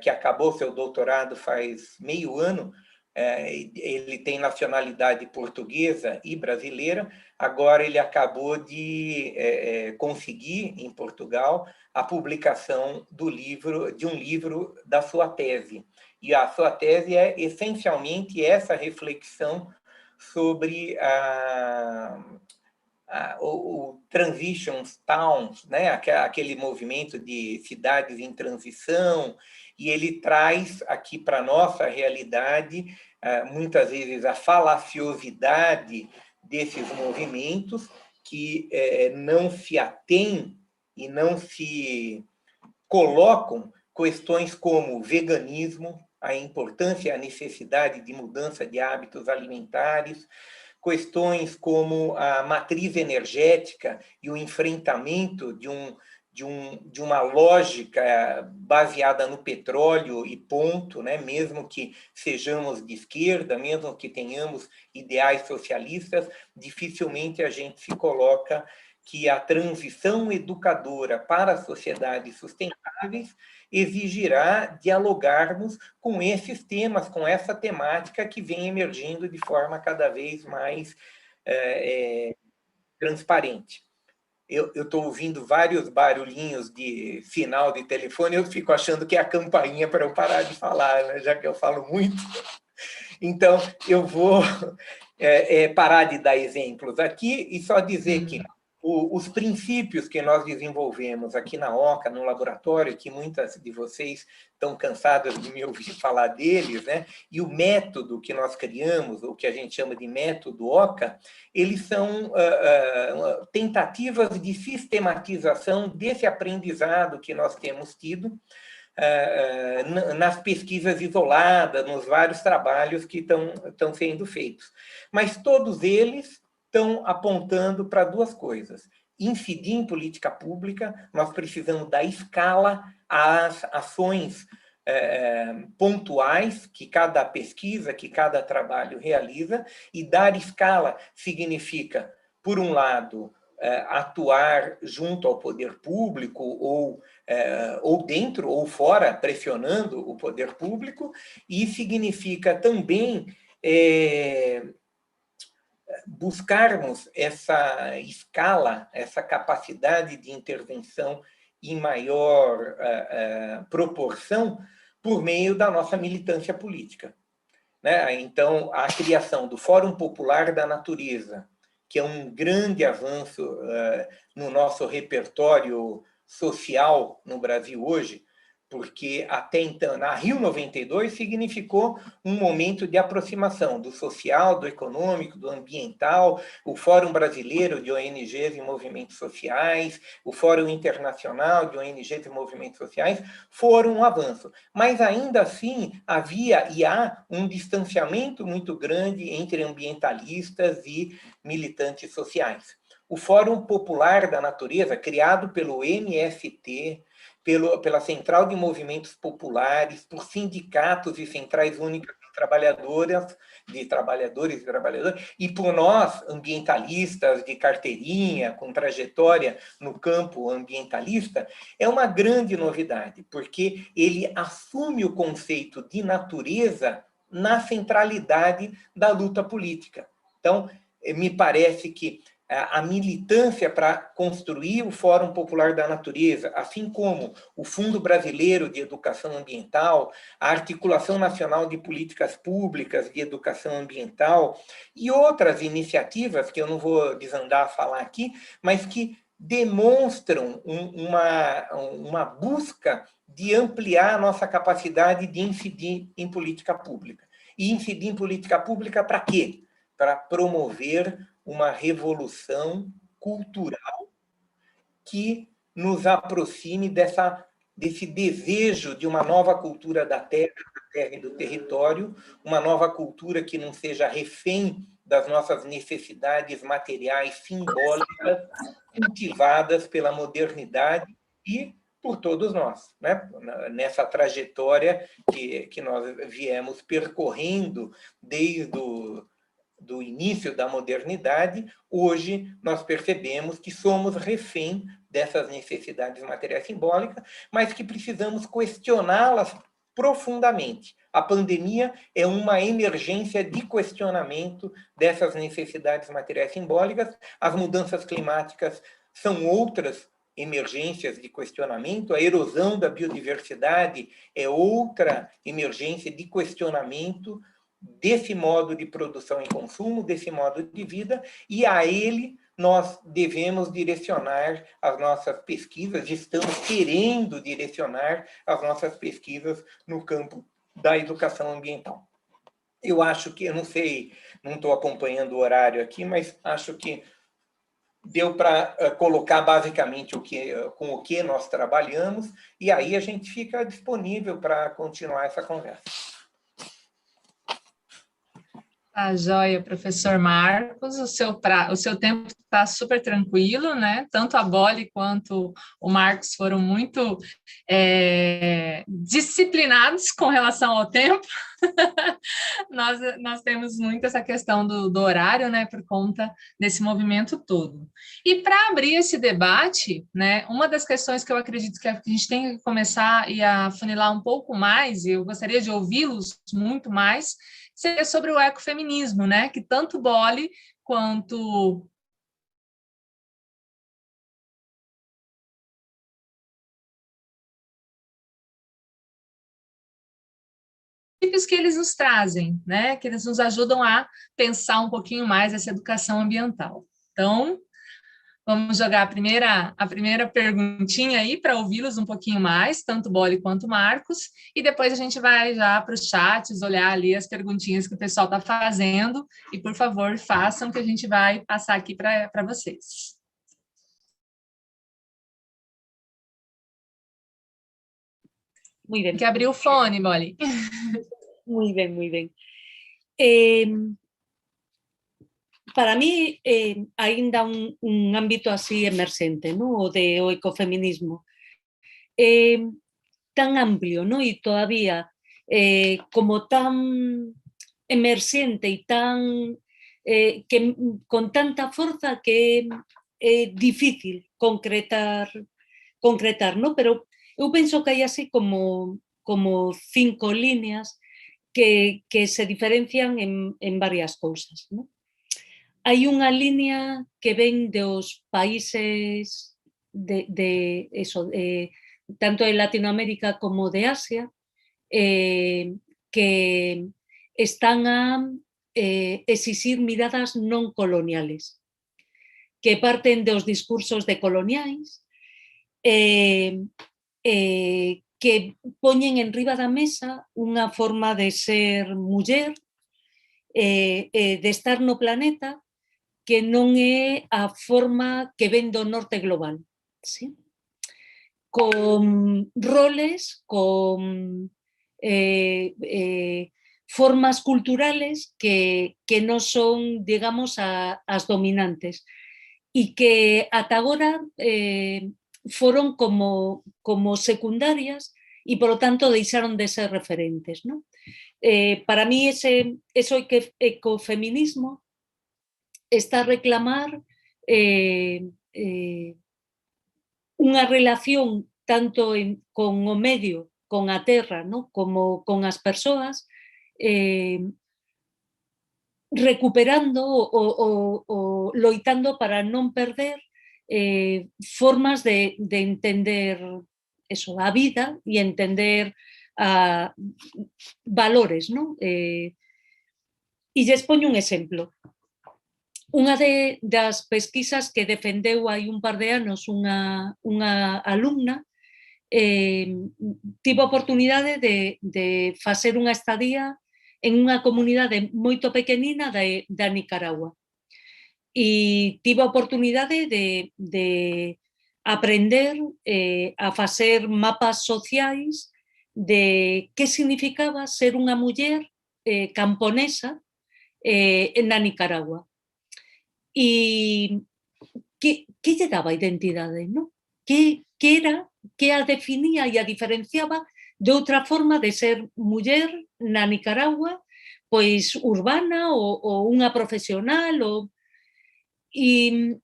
que acabou seu doutorado faz meio ano, ele tem nacionalidade portuguesa e brasileira. Agora ele acabou de conseguir, em Portugal, a publicação de um livro da sua tese. E a sua tese é, essencialmente, essa reflexão sobre o Transition Towns, né? Aquele movimento de cidades em transição, e ele traz aqui para a nossa realidade, muitas vezes, a falaciosidade desses movimentos que não se atêm e não se colocam questões como veganismo, a importância e a necessidade de mudança de hábitos alimentares, questões como a matriz energética e o enfrentamento de uma lógica baseada no petróleo e ponto, né? Mesmo que sejamos de esquerda, mesmo que tenhamos ideais socialistas, dificilmente a gente se coloca que a transição educadora para sociedades sustentáveis exigirá dialogarmos com esses temas, com essa temática que vem emergindo de forma cada vez mais transparente. Eu estou ouvindo vários barulhinhos de sinal de telefone, eu fico achando que é a campainha para eu parar de falar, né? Já que eu falo muito. Então, eu vou parar de dar exemplos aqui e só dizer que os princípios que nós desenvolvemos aqui na OCA, no laboratório, que muitas de vocês estão cansadas de me ouvir falar deles, né? E o método que nós criamos, o que a gente chama de método OCA, eles são tentativas de sistematização desse aprendizado que nós temos tido nas pesquisas isoladas, nos vários trabalhos que estão sendo feitos. Mas todos eles estão apontando para duas coisas. Incidir em política pública, nós precisamos dar escala às ações pontuais que cada pesquisa, que cada trabalho realiza, e dar escala significa, por um lado, atuar junto ao poder público ou dentro ou fora, pressionando o poder público, e significa também buscarmos essa escala, essa capacidade de intervenção em maior proporção, por meio da nossa militância política, né? Então, a criação do Fórum Popular da Natureza, que é um grande avanço no nosso repertório social no Brasil hoje, porque até então, a Rio 92 significou um momento de aproximação do social, do econômico, do ambiental, o Fórum Brasileiro de ONGs e Movimentos Sociais, o Fórum Internacional de ONGs e Movimentos Sociais, foram um avanço. Mas, ainda assim, havia e há um distanciamento muito grande entre ambientalistas e militantes sociais. O Fórum Popular da Natureza, criado pelo MST, pela Central de Movimentos Populares, por sindicatos e centrais únicas de trabalhadores e trabalhadoras, e por nós, ambientalistas de carteirinha, com trajetória no campo ambientalista, é uma grande novidade, porque ele assume o conceito de natureza na centralidade da luta política. Então, me parece que a militância para construir o Fórum Popular da Natureza, assim como o Fundo Brasileiro de Educação Ambiental, a Articulação Nacional de Políticas Públicas de Educação Ambiental e outras iniciativas que eu não vou desandar a falar aqui, mas que demonstram uma busca de ampliar a nossa capacidade de incidir em política pública. E incidir em política pública para quê? Para promover uma revolução cultural que nos aproxime desse desejo de uma nova cultura da terra e do território, uma nova cultura que não seja refém das nossas necessidades materiais simbólicas, cultivadas pela modernidade e por todos nós, né? Nessa trajetória que nós viemos percorrendo desde do início da modernidade, hoje nós percebemos que somos refém dessas necessidades materiais simbólicas, mas que precisamos questioná-las profundamente. A pandemia é uma emergência de questionamento dessas necessidades materiais simbólicas, as mudanças climáticas são outras emergências de questionamento, a erosão da biodiversidade é outra emergência de questionamento desse modo de produção e consumo, desse modo de vida, e a ele nós devemos direcionar as nossas pesquisas, estamos querendo direcionar as nossas pesquisas no campo da educação ambiental. Eu acho que, eu não sei, não estou acompanhando o horário aqui, mas acho que deu para colocar basicamente com o que nós trabalhamos, e aí a gente fica disponível para continuar essa conversa. Tá joia, professor Marcos, o seu tempo está super tranquilo, né? Tanto a Boli quanto o Marcos foram muito disciplinados com relação ao tempo. nós temos muito essa questão do horário, né? Por conta desse movimento todo. E para abrir esse debate, né? Uma das questões que eu acredito que a gente tem que começar e afunilar um pouco mais, e eu gostaria de ouvi-los muito mais, seria sobre o ecofeminismo, né? Que tanto Boli quanto que eles nos trazem, né? Que eles nos ajudam a pensar um pouquinho mais essa educação ambiental. Então, vamos jogar a primeira perguntinha aí para ouvi-los um pouquinho mais, tanto Boli quanto Marcos, e depois a gente vai já para os chats, olhar ali as perguntinhas que o pessoal está fazendo, e por favor, façam que a gente vai passar aqui para vocês. Muy bien. Tem que abrir o fone, Boli. Muy bien, muy bien. Para mí, ainda un ámbito así emerxente, ¿no? O ecofeminismo. Tan amplio, ¿no? Y todavía como tan emerxente y tan con tanta fuerza que é difícil concretar, ¿no? Pero eu penso que hai así como 5 líneas que se diferencian en varias cousas, ¿no? Hai unha línea que ven dos países tanto de Latinoamérica como de Asia, que están a exixir miradas non coloniales, que parten dos discursos decoloniais, que poñen en riba da mesa unha forma de ser muller, de estar no planeta, que non é a forma que ven do norte global, ¿sí? Con roles, con formas culturales que non son, digamos, as dominantes e que ata agora foron como secundarias e, polo tanto, deixaron de ser referentes, ¿no? Para mí, ese ecofeminismo está a reclamar unha relación tanto con o medio, con a terra, ¿no? Como con as persoas, recuperando o loitando para non perder formas de entender eso, a vida e entender valores, ¿no? E lles poño un exemplo. Unha das pesquisas que defendeu hai un par de anos unha alumna tivo a oportunidade de facer unha estadía en unha comunidade moito pequenina da Nicaragua. E tivo a oportunidade de aprender a facer mapas sociais de que significaba ser unha muller camponesa na Nicaragua. E que lle daba identidade, non? Que era, que a definía e a diferenciaba de outra forma de ser muller na Nicaragua, pois urbana ou unha profesional, e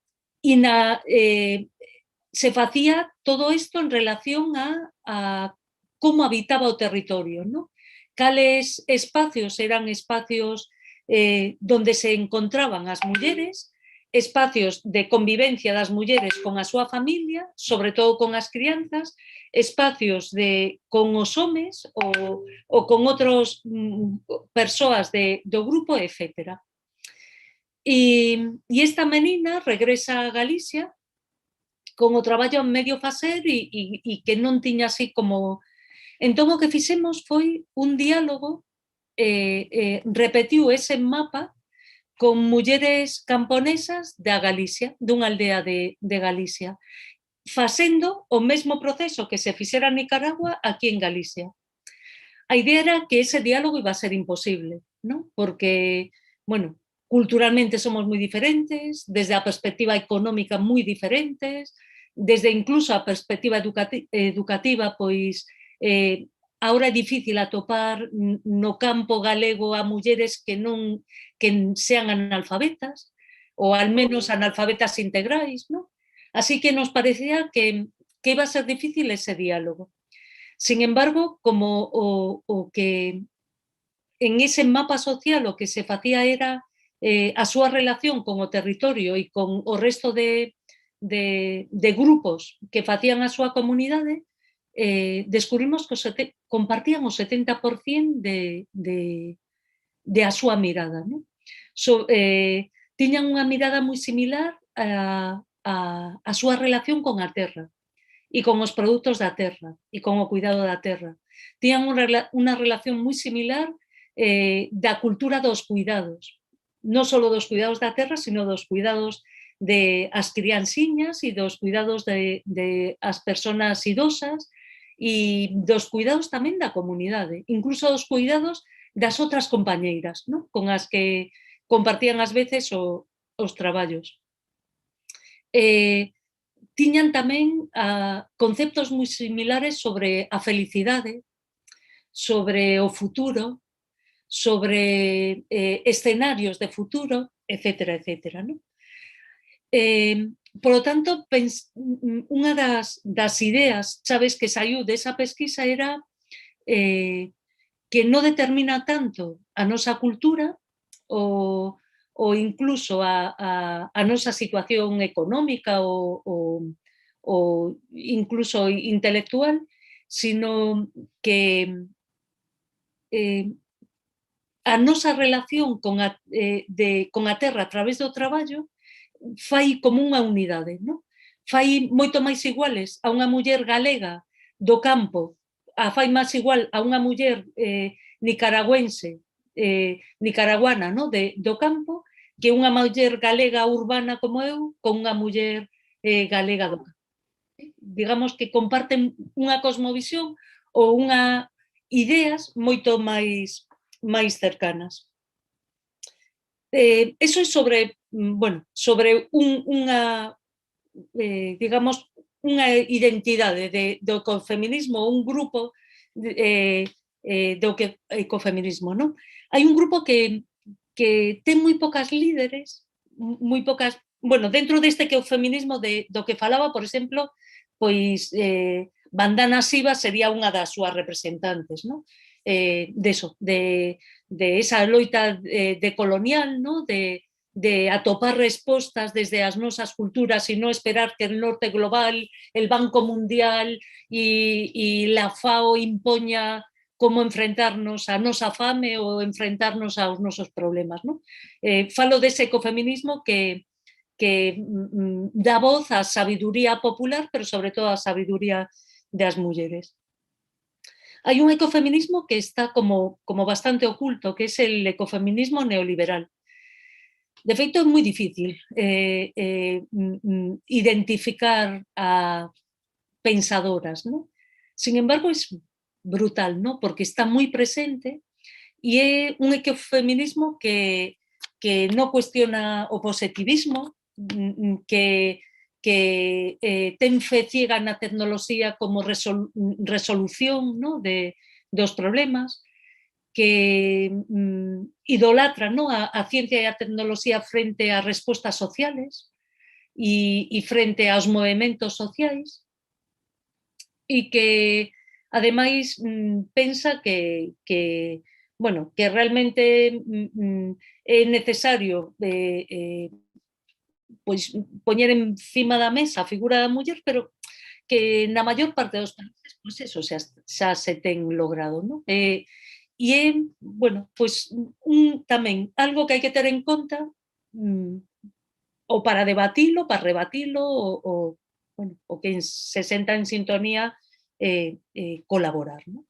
se facía todo isto en relación a como habitaba o territorio, non? Cales espacios eran espacios donde se encontraban as mulleres, espacios de convivencia das mulleres con a súa familia, sobre todo con as crianzas, espacios con os homes ou con outras persoas do grupo, etc. E esta menina regresa a Galicia con o traballo en medio facer e que non tiña así como... Entón, o que fixemos foi un diálogo, repetiu ese mapa con mulleres camponesas da Galicia, dunha aldea de Galicia, facendo o mesmo proceso que se fixera en Nicaragua aquí en Galicia. A idea era que ese diálogo iba a ser imposible, ¿no? Porque, bueno, culturalmente somos moi diferentes, desde a perspectiva económica moi diferentes, desde incluso a perspectiva educativa, pois ahora é difícil atopar no campo galego a mulleres que sean analfabetas, ou al menos analfabetas integrais, ¿no? Así que nos parecía que iba a ser difícil ese diálogo. Sin embargo, como o que en ese mapa social o que se facía era a súa relación con o territorio e con o resto de grupos que facían a súa comunidade, descubrimos que compartían o 70% de a súa mirada, ¿no? Tiñan unha mirada moi similar a súa relación con a terra e con os produtos da terra e con o cuidado da terra. Tiñan unha relación moi similar da cultura dos cuidados, non só dos cuidados da terra, sino dos cuidados de as crianciñas e dos cuidados de as persoas idosas e dos cuidados tamén da comunidade, incluso dos cuidados das outras compañeiras, ¿no? Con as que compartían ás veces os traballos. Tiñan tamén conceptos moi similares sobre a felicidade, sobre o futuro, sobre escenarios de futuro, etcétera, etcétera, ¿no? Por lo tanto, unha das ideas chaves que saiu desa pesquisa era que non determina tanto a nosa cultura ou incluso a nosa situación económica ou incluso intelectual, sino que a nosa relación con a terra a través do traballo fai como unha unidade, non? Fai moito máis iguales a unha muller galega do campo, fai máis igual a unha muller nicaragüense, nicaraguana, no? Do campo, que unha muller galega urbana como eu con unha muller galega do campo. Digamos que comparten unha cosmovisión ou unha ideas moito máis cercanas. Eso é sobre, bueno, sobre unha, digamos, unha identidade do ecofeminismo, un grupo do ecofeminismo, non? Hai un grupo que ten moi pocas líderes, moi pocas, bueno, dentro deste ecofeminismo do que falaba, por exemplo, pois Vandana Shiva sería unha das súas representantes, non? De esa loita decolonial, ¿no? De atopar respostas desde as nosas culturas e non esperar que el norte global, el Banco Mundial e la FAO impoña como enfrentarnos a nosa fame ou enfrentarnos aos nosos problemas, ¿no? Falo dese ecofeminismo que dá voz á sabiduría popular, pero sobre todo á sabiduría das mulleres. Hai un ecofeminismo que está como bastante oculto, que é el ecofeminismo neoliberal. De feito, é moi difícil identificar a pensadoras, ¿no? Sin embargo, é brutal, ¿no? Porque está moi presente e é un ecofeminismo que non cuestiona o positivismo, que ten fe ciega na tecnoloxía como resolución, ¿no? dos problemas, que idolatra, ¿no? a ciencia e a tecnoloxía frente a respostas sociales e frente aos movimentos sociais, e que, ademais, pensa que bueno, que realmente é necesario pois poñer encima da mesa a figura da muller, pero que na maior parte dos países pois eso xa se ten logrado, non? E é, bueno, pois tamén algo que hai que ter en conta ou para debatilo, para rebatilo, bueno, o que se senta en sintonía colaborar, non?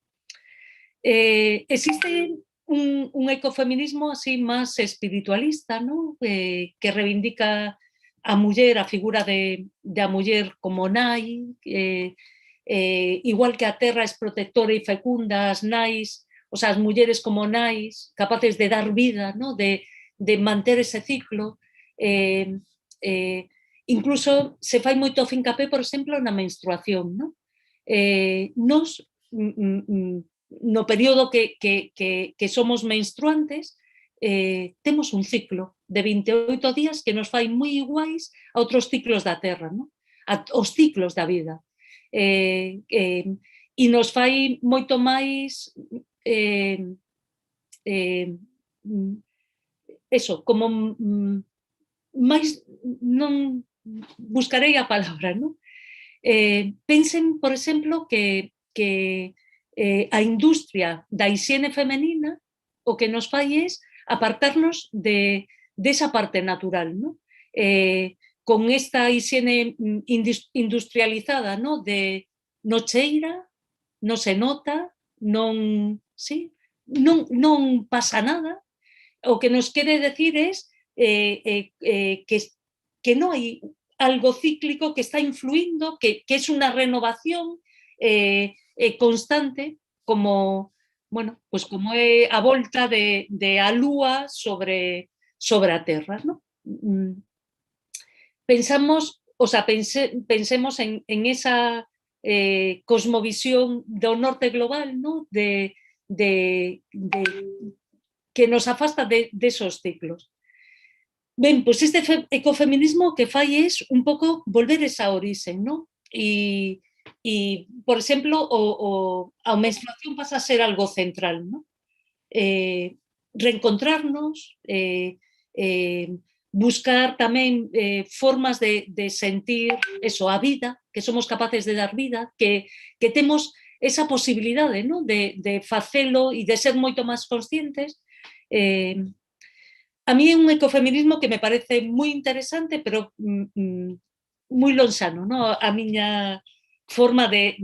Existe un ecofeminismo así máis espiritualista, ¿no? Que reivindica a muller, a figura da muller como nai, igual que a terra é protectora e fecunda, as nais, o sea, as mulleres como nais, capaces de dar vida, ¿no? De manter ese ciclo. Incluso se fai moito fincapé, por exemplo, na menstruación, ¿no? Nos no período que somos menstruantes, temos un ciclo de 28 días que nos fai moi iguais a outros ciclos da Terra, ¿no? Os ciclos da vida. E nos fai moito máis eso, como máis, non buscarei a palabra, ¿no? Pensen, por exemplo, que a industria da hixiene femenina o que nos fai é apartarnos desa parte natural, ¿no? Con esta hixiene industrializada, ¿no? De non cheira, non se nota, non pasa nada. O que nos quere decir é que non hai algo cíclico que está influindo, que é unha renovación constante, como, bueno, pues como é a volta de a lúa sobre a Terra, ¿no? Pensemos en esa cosmovisión do norte global, ¿no? Que nos afasta de esos ciclos. Ben, pois este ecofeminismo que fai é un pouco volver esa orixe, ¿no? E, por exemplo, a menstruación pasa a ser algo central, ¿no? Reencontrarnos, buscar tamén formas de sentir eso, a vida, que somos capaces de dar vida, que temos esa posibilidade, non? De facelo e de ser moito máis conscientes. A mí é un ecofeminismo que me parece moi interesante, pero moi lonxano, non? A miña forma de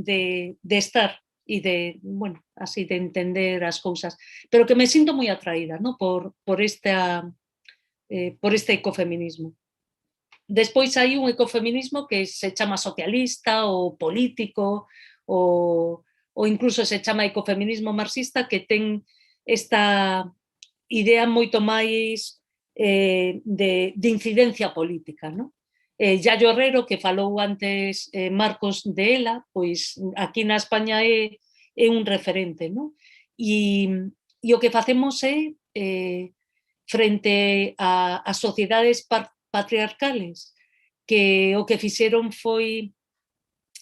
estar e de, bueno, así de entender as cousas, pero que me sinto moi atraída, non? Por este ecofeminismo. Despois hai un ecofeminismo que se chama socialista ou político ou incluso se chama ecofeminismo marxista, que ten esta idea moito máis de incidencia política, non? Yayo Herrero, que falou antes Marcos de ela, pois aquí na España é un referente, non? E o que facemos é, frente a sociedades patriarcales, que o que fixeron foi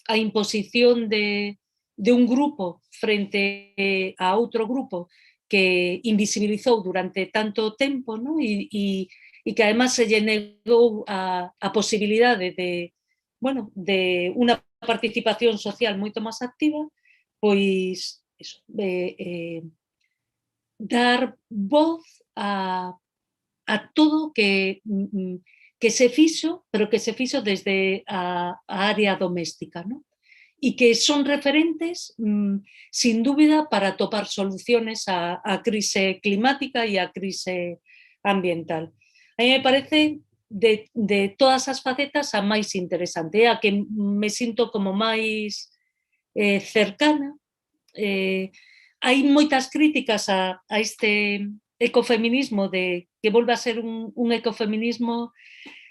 a imposición de un grupo frente a outro grupo que invisibilizou durante tanto tempo, non? E que además se lle negou a posibilidade de, bueno, de unha participación social moito máis activa, pois eso, dar voz a todo que se fixo, pero que se fixo desde a área doméstica, non? E que son referentes, sin dúbida, para topar soluciones á crise climática e á crise ambiental. A mí me parece de todas as facetas a máis interesante, a que me sinto como máis cercana. Hai moitas críticas a este ecofeminismo, de que volve a ser un ecofeminismo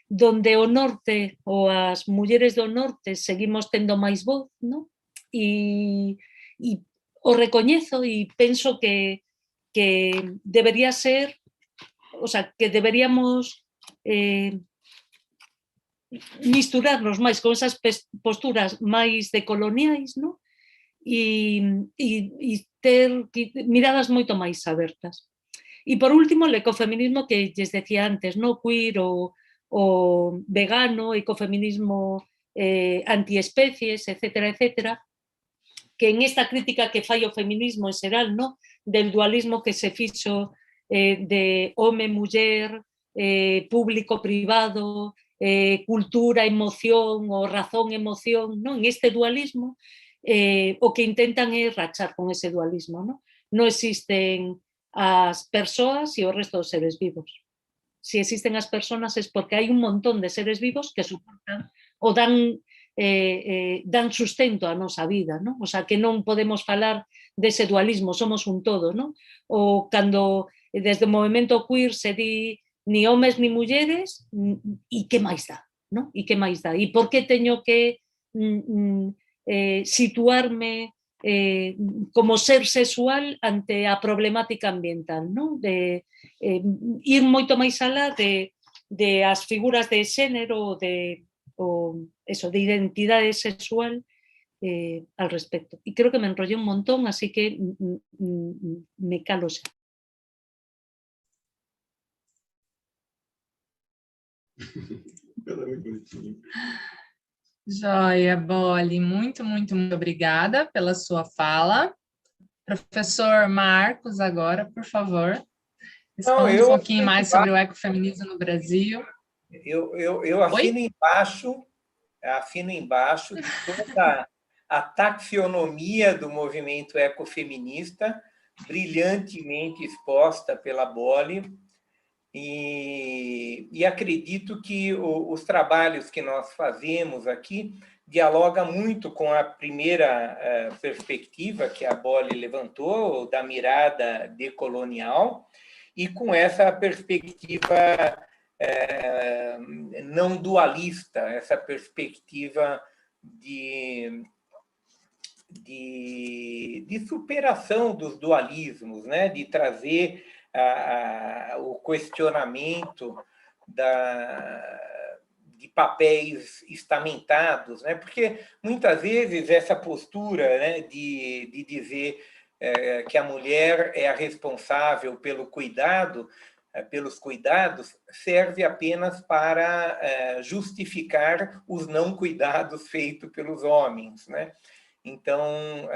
donde o norte ou as mulleres do norte seguimos tendo máis voz, non? E o recoñezo e penso que debería ser, o sea, que deberíamos misturarnos máis con esas posturas máis decoloniais, non? E ter miradas moito máis abertas. E por último, o ecofeminismo que lles decía antes, no queer o vegano, ecofeminismo antiespecies, etcétera, etcétera, que en esta crítica que fai o feminismo en xeral, no? Del dualismo que se fixo de home, muller, público, privado, cultura, emoción, ou razón, emoción, non? En este dualismo, o que intentan é rachar con ese dualismo, non? Non existen as persoas e o resto dos seres vivos. Si existen as persoas é porque hai un montón de seres vivos que soportan ou dan sustento á nosa vida, non? O sea, que non podemos falar dese dualismo, somos un todo, non? Ou cando desde o movimento queer se di ni homes ni mulleres, e que máis dá, non? E que máis dá? E por que teño que situarme como ser sexual ante a problemática ambiental, non? De ir moito máis alá de as figuras de xénero ou de identidade sexual al respecto. E creo que me enrollé un montón, así que me calo xa. Joia, Bolle, muito, muito, muito obrigada pela sua fala. Professor Marcos, agora, por favor, responda um pouquinho mais sobre o ecofeminismo no Brasil. Eu assino embaixo de toda a taxonomia do movimento ecofeminista, brilhantemente exposta pela Bolle, e acredito que os trabalhos que nós fazemos aqui dialoga muito com a primeira perspectiva que a Bolle levantou, da mirada decolonial, e com essa perspectiva não dualista, essa perspectiva de superação dos dualismos, né? De trazer o questionamento de papéis estamentados, né? Porque muitas vezes essa postura, né, de dizer que a mulher é a responsável pelos cuidados, serve apenas para justificar os não cuidados feitos pelos homens, né? Então,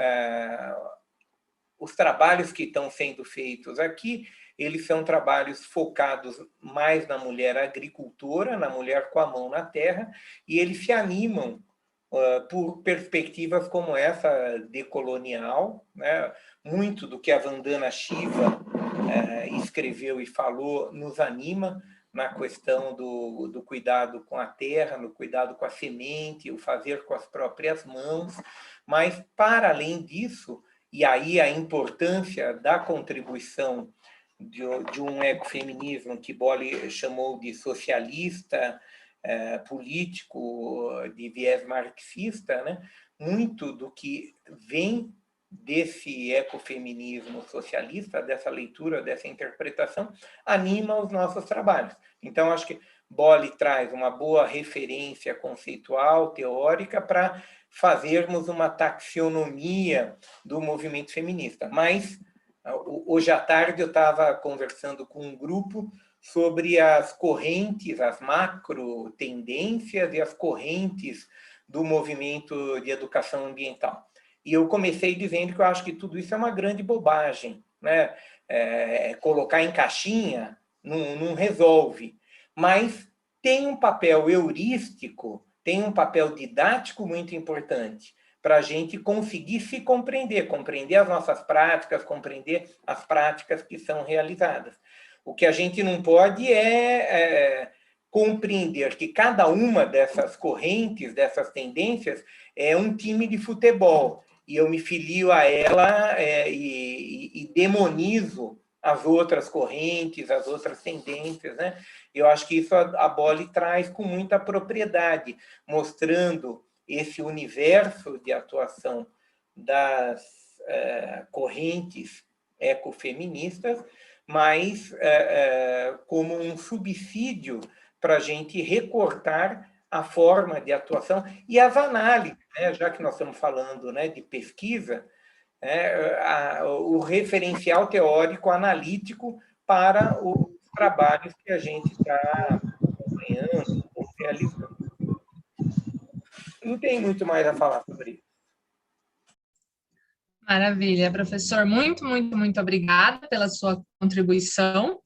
os trabalhos que estão sendo feitos aqui, eles são trabalhos focados mais na mulher agricultora, na mulher com a mão na terra, e eles se animam por perspectivas como essa decolonial, né? Muito do que a Vandana Shiva escreveu e falou nos anima na questão do cuidado com a terra, no cuidado com a semente, o fazer com as próprias mãos, mas, para além disso, e aí a importância da contribuição de um ecofeminismo que Bolle chamou de socialista, político, de viés marxista, né? Muito do que vem desse ecofeminismo socialista, dessa leitura, dessa interpretação, anima os nossos trabalhos. Então, acho que Bolle traz uma boa referência conceitual, teórica, para fazermos uma taxonomia do movimento feminista. Mas, hoje à tarde, eu estava conversando com um grupo sobre as correntes, as macro tendências e as correntes do movimento de educação ambiental. E eu comecei dizendo que eu acho que tudo isso é uma grande bobagem, né? Colocar em caixinha não resolve, mas tem um papel heurístico, tem um papel didático muito importante para a gente conseguir se compreender as nossas práticas, compreender as práticas que são realizadas. O que a gente não pode é compreender que cada uma dessas correntes, dessas tendências, é um time de futebol, e eu me filio a ela e demonizo as outras correntes, as outras tendências, né? Eu acho que isso a Bolle traz com muita propriedade, mostrando esse universo de atuação das correntes ecofeministas, mas como um subsídio para a gente recortar a forma de atuação e as análises, né? Já que nós estamos falando, né, de pesquisa, o referencial teórico analítico para os trabalhos que a gente está acompanhando ou realizando. Não tem muito mais a falar sobre isso. Maravilha, professor. Muito, muito, muito obrigada pela sua contribuição.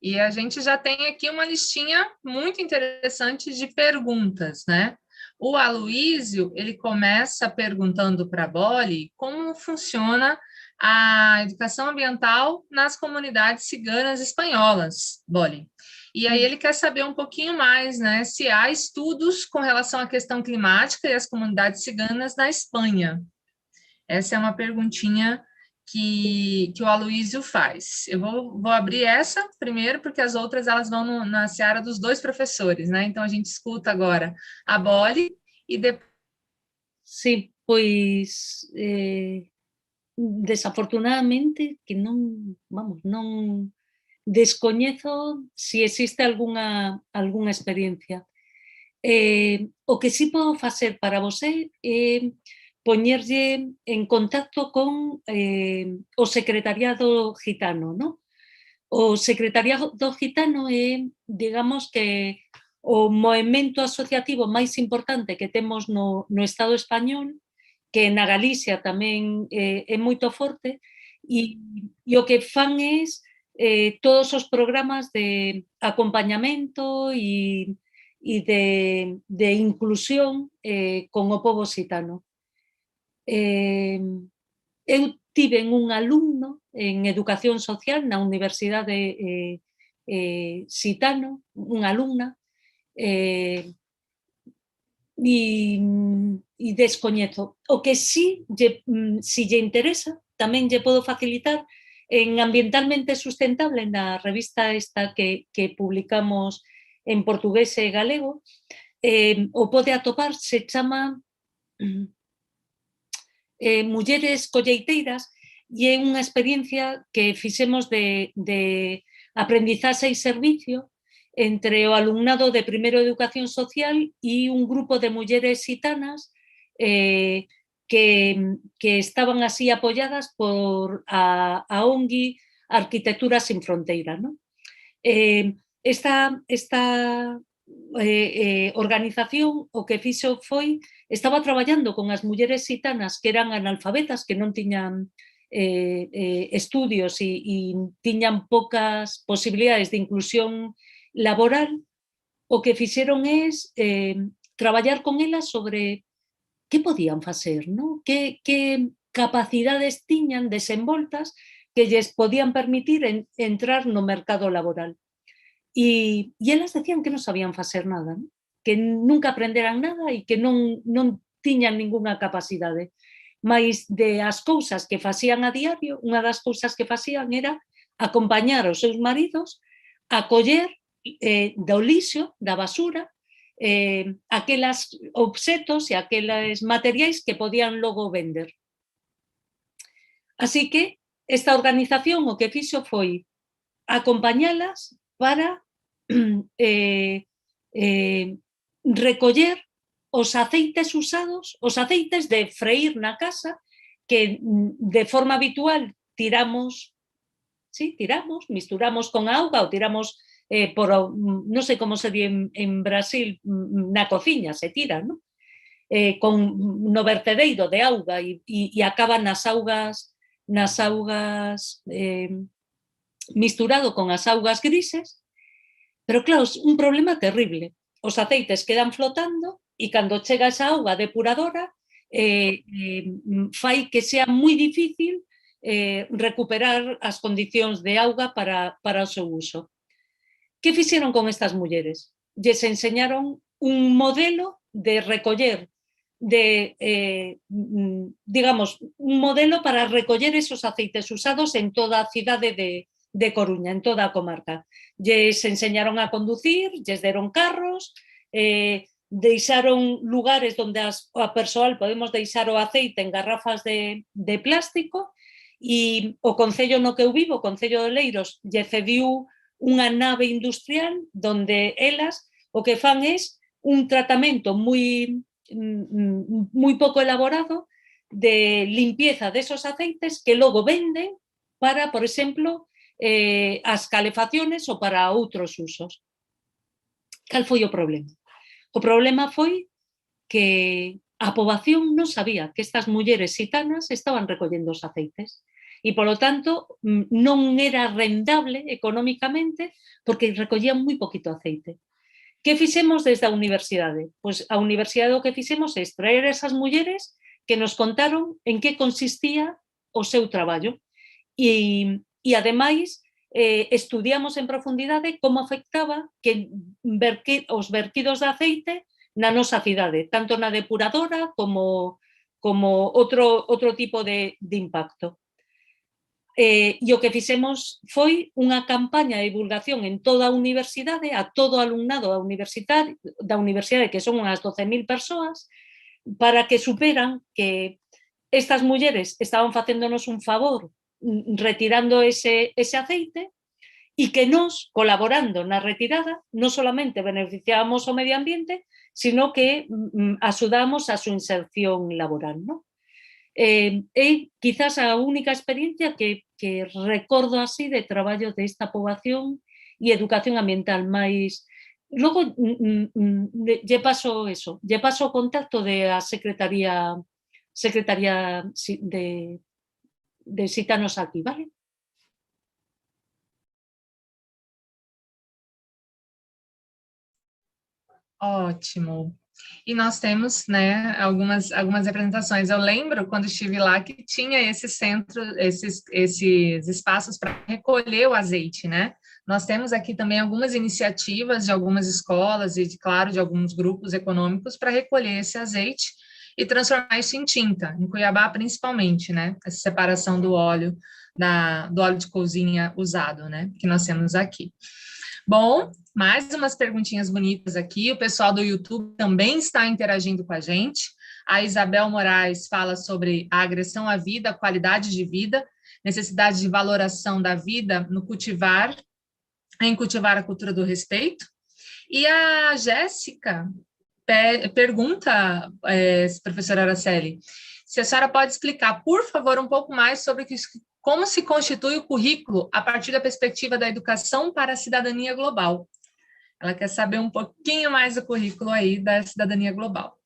E a gente já tem aqui uma listinha muito interessante de perguntas, né? O Aloísio, ele começa perguntando para a Bolle como funciona a educação ambiental nas comunidades ciganas espanholas, Bolle. E aí ele quer saber um pouquinho mais, né? Se há estudos com relação à questão climática e as comunidades ciganas na Espanha. Essa é uma perguntinha que o Aloísio faz. Eu vou abrir essa primeiro, porque as outras elas vão na seara dos dois professores, né? Então, a gente escuta agora a Bolle e depois... Sí, pois desafortunadamente que non, vamos, non descoñezo si existe algunha experiencia. O que sí podo facer para você é poñerlle en contacto con o secretariado gitano, ¿no? O secretariado gitano é, digamos que, o movimento asociativo máis importante que temos no Estado español, que na Galicia tamén é moito forte, e o que fan é todos os programas de acompañamento e de inclusión con o pobo xitano. Eu tiven un alumno en educación social na Universidade xitano, unha alumna, e descoñezo. O que si lle interesa, tamén lle podo facilitar en Ambientalmente Sustentable, na revista esta que publicamos en portugués e galego, o pode atopar, se chama Mulleres Colleiteiras, e é unha experiencia que fixemos de aprendizaxe e servicio entre o alumnado de primeiro de Educación Social e un grupo de mulleres xitanas que estaban así apoyadas por a ONG Arquitectura Sin Fronteira, ¿no? Esta organización o que fixo foi, estaba traballando con as mulleres xitanas que eran analfabetas, que non tiñan estudios e tiñan poucas posibilidades de inclusión laboral. O que fixeron é traballar con elas sobre que podían facer, non? Que capacidades tiñan desenvoltas que lles podían permitir entrar no mercado laboral. E elas decían que non sabían facer nada, non? Que nunca aprenderan nada e que non tiñan ningunha capacidade. Mais de as cousas que facían a diario, unha das cousas que facían era acompañar os seus maridos a coller do lixo, da basura, aquelas obxetos e aqueles materiais que podían logo vender. Así que esta organización o que fixo foi acompañalas para recoller os aceites usados, os aceites de freír na casa, que de forma habitual tiramos, misturamos con auga ou tiramos non sei como se di en Brasil, na cociña se tira, non? No vertedeiro de auga e acaba nas augas misturado con as augas grises, pero claro, un problema terrible. Os aceites quedan flotando e cando chega esa auga depuradora fai que sea moi difícil recuperar as condicións de auga para o seu uso. Que fixeron con estas mulleres? Lles enseñaron un modelo de recoller, digamos, un modelo para recoller esos aceites usados en toda a cidade de Coruña, en toda a comarca. Lles enseñaron a conducir, lles deron carros, deixaron lugares onde a persoal podemos deixar o aceite en garrafas de plástico e o Concello no que eu vivo, o Concello de Oleiros, lle cediu unha nave industrial donde elas o que fan é un tratamento moi pouco elaborado de limpieza desos aceites que logo venden para, por exemplo, as calefacciones ou para outros usos. Cal foi o problema? O problema foi que a poboación non sabía que estas mulleres xitanas estaban recollendo os aceites e, polo tanto, non era rendable económicamente porque recollían moi poquito aceite. Que fixemos desde a universidade? Pois a universidade o que fixemos é traer esas mulleres que nos contaron en que consistía o seu traballo e ademais, estudiamos en profundidade como afectaba que os vertidos de aceite na nosa cidade, tanto na depuradora como outro tipo de impacto. E o que fixemos foi unha campaña de divulgación en toda a universidade, a todo o alumnado da universidade, que son unhas 12.000 persoas, para que superan que estas mulleres estaban facéndonos un favor retirando ese aceite e que nos, colaborando na retirada, non solamente beneficiábamos o medio ambiente, sino que axudábamos a súa inserción laboral, non? É quizás a única experiencia que recordo así de traballo desta poboación e educación ambiental, mas logo lle paso o contacto da Secretaría de xitanos aquí, vale? Ótimo. E nós temos, né, algumas representações. Eu lembro, quando estive lá, que tinha esse centro, esses espaços para recolher o azeite, né? Nós temos aqui também algumas iniciativas de algumas escolas e, claro, de alguns grupos econômicos para recolher esse azeite e transformar isso em tinta, em Cuiabá principalmente, né? Essa separação do óleo de cozinha usado, né? Que nós temos aqui. Bom, mais umas perguntinhas bonitas aqui. O pessoal do YouTube também está interagindo com a gente. A Isabel Moraes fala sobre a agressão à vida, a qualidade de vida, necessidade de valoração da vida em cultivar a cultura do respeito. E a Jéssica pergunta, professora Araceli, se a senhora pode explicar, por favor, um pouco mais sobre como se constitui o currículo a partir da perspectiva da educação para a cidadania global. Ela quer saber um pouquinho mais do currículo aí da cidadania global.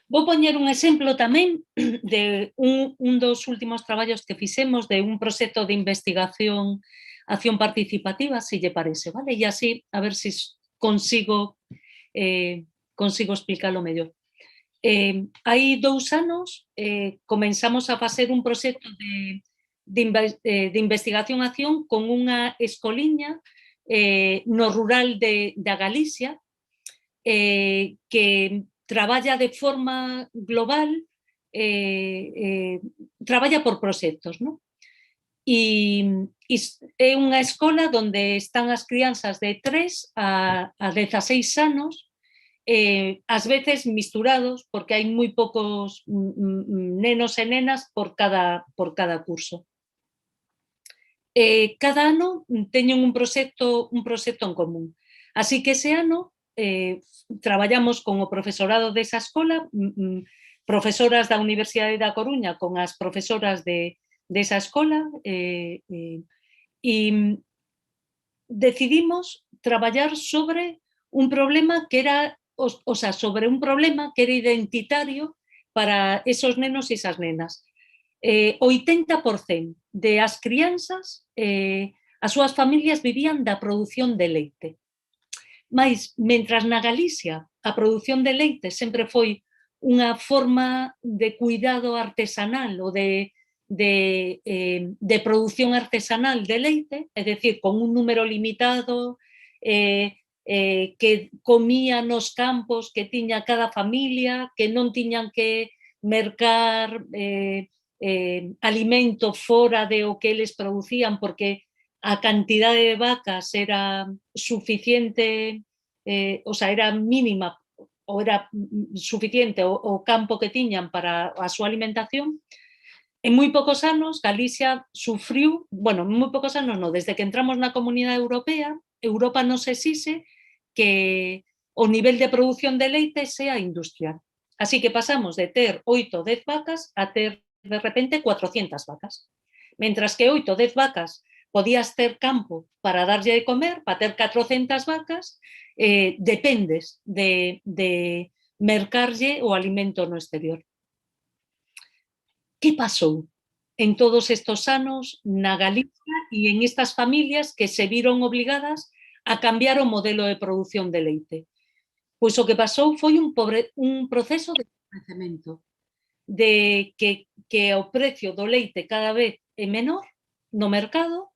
Vou poñer un exemplo tamén de un dos últimos traballos que fixemos de un proxecto de investigación acción participativa, se lle parece, vale? E así, a ver se consigo explicarlo mellor. Hai 2 anos comenzamos a facer un proxecto de investigación-acción con unha escoliña no rural da Galicia que traballa de forma global, traballa por proxectos, non? E é unha escola onde están as crianzas de 3 a 16 anos, ás veces misturados, porque hai moi poucos nenos e nenas por cada curso. Cada ano teñen un proxecto en común. Así que ese ano traballamos con o profesorado desa escola, profesoras da Universidade da Coruña con as profesoras desa escola, e decidimos traballar sobre un problema que era, sobre un problema que era identitario para esos nenos e esas nenas. 80% de as crianzas, as súas familias vivían da produción de leite. Mais, mentras na Galicia a produción de leite sempre foi unha forma de cuidado artesanal ou de produción artesanal de leite, é dicir, con un número limitado, que comía nos campos que tiña cada familia, que non tiñan que mercar alimento fora de o que eles producían porque a cantidade de vacas era suficiente, era mínima ou era suficiente o campo que tiñan para a súa alimentación. En moi poucos anos, Galicia sufriu, en moi poucos anos non, desde que entramos na Comunidade Europea, Europa nos exixe que o nivel de produción de leite sea industrial. Así que pasamos de ter 8 ou 10 vacas a ter, de repente, 400 vacas. Mentras que 8 ou 10 vacas podías ter campo para darlle de comer, para ter 400 vacas, dependes de mercarlle o alimento no exterior. Que pasou en todos estos anos na Galicia e en estas familias que se viron obligadas a cambiar o modelo de produción de leite? Pois o que pasou foi un proceso de empobrecemento, de que o precio do leite cada vez é menor no mercado,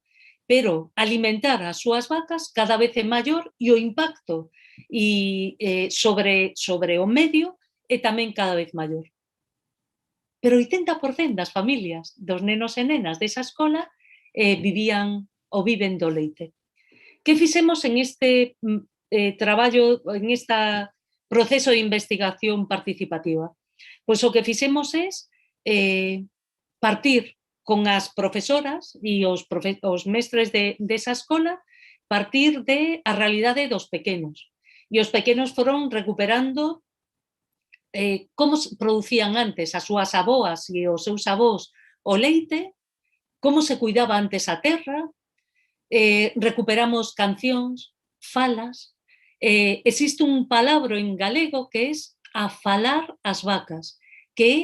pero alimentar as súas vacas cada vez é maior e o impacto sobre o medio é tamén cada vez maior. Pero 80% das familias dos nenos e nenas desa escola vivían ou viven do leite. Que fixemos en este traballo, en este proceso de investigación participativa? Pois o que fixemos é partir con as profesoras e os mestres desa escola, partir de a realidade dos pequenos. E os pequenos foron recuperando como producían antes as súas aboas e os seus avós o leite, como se cuidaba antes a terra, recuperamos cancións, falas. Existe un palabro en galego que é a falar as vacas, que é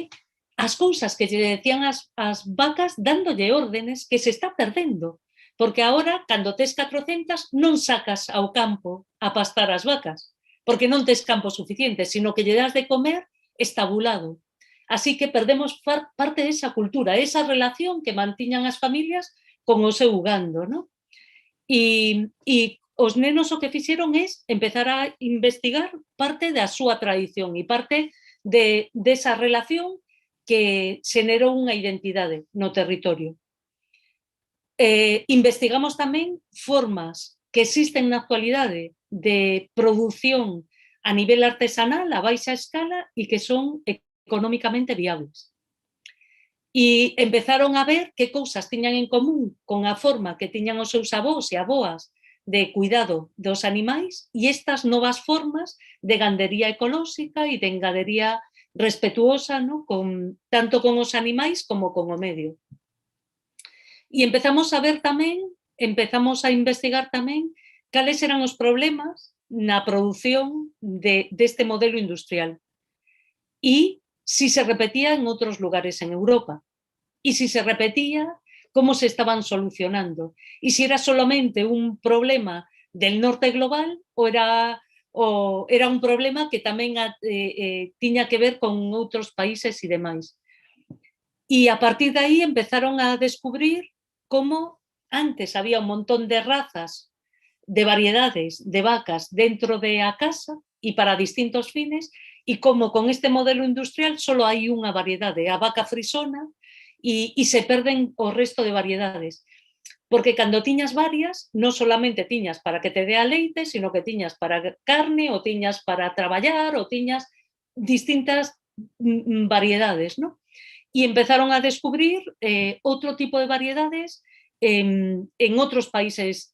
as cousas que lle decían as vacas dándolle órdenes que se está perdendo, porque agora, cando tes 400, non sacas ao campo a pastar as vacas, porque non tes campo suficiente, sino que lle das de comer estabulado. Así que perdemos parte desa cultura, esa relación que mantiñan as familias con o seu gando, non? E os nenos o que fixeron é empezar a investigar parte da súa tradición e parte desa relación que xenerou unha identidade no territorio. Investigamos tamén formas que existen na actualidade de produción a nivel artesanal, a baixa escala, e que son económicamente viables. E empezaron a ver que cousas tiñan en común con a forma que tiñan os seus avós e aboas de cuidado dos animais e estas novas formas de gandería ecolóxica e de gandería respetuosa, ¿no? Tanto con os animais como con o medio. E empezamos a ver tamén, empezamos a investigar tamén cales eran os problemas na produción deste modelo industrial e si se repetía en outros lugares en Europa e si se repetía, como se estaban solucionando e si era solamente un problema del norte global ou era un problema que tamén tiña que ver con outros países e demais. E a partir de aí empezaron a descubrir como antes había un montón de razas, de variedades de vacas dentro de a casa e para distintos fines, e como con este modelo industrial só hai unha variedade, a vaca frisona, e se perden o resto de variedades. Porque cando tiñas varias, non solamente tiñas para que te dea leite, sino que tiñas para carne, ou tiñas para traballar, ou tiñas distintas variedades, non? E empezaron a descubrir outro tipo de variedades en outros países.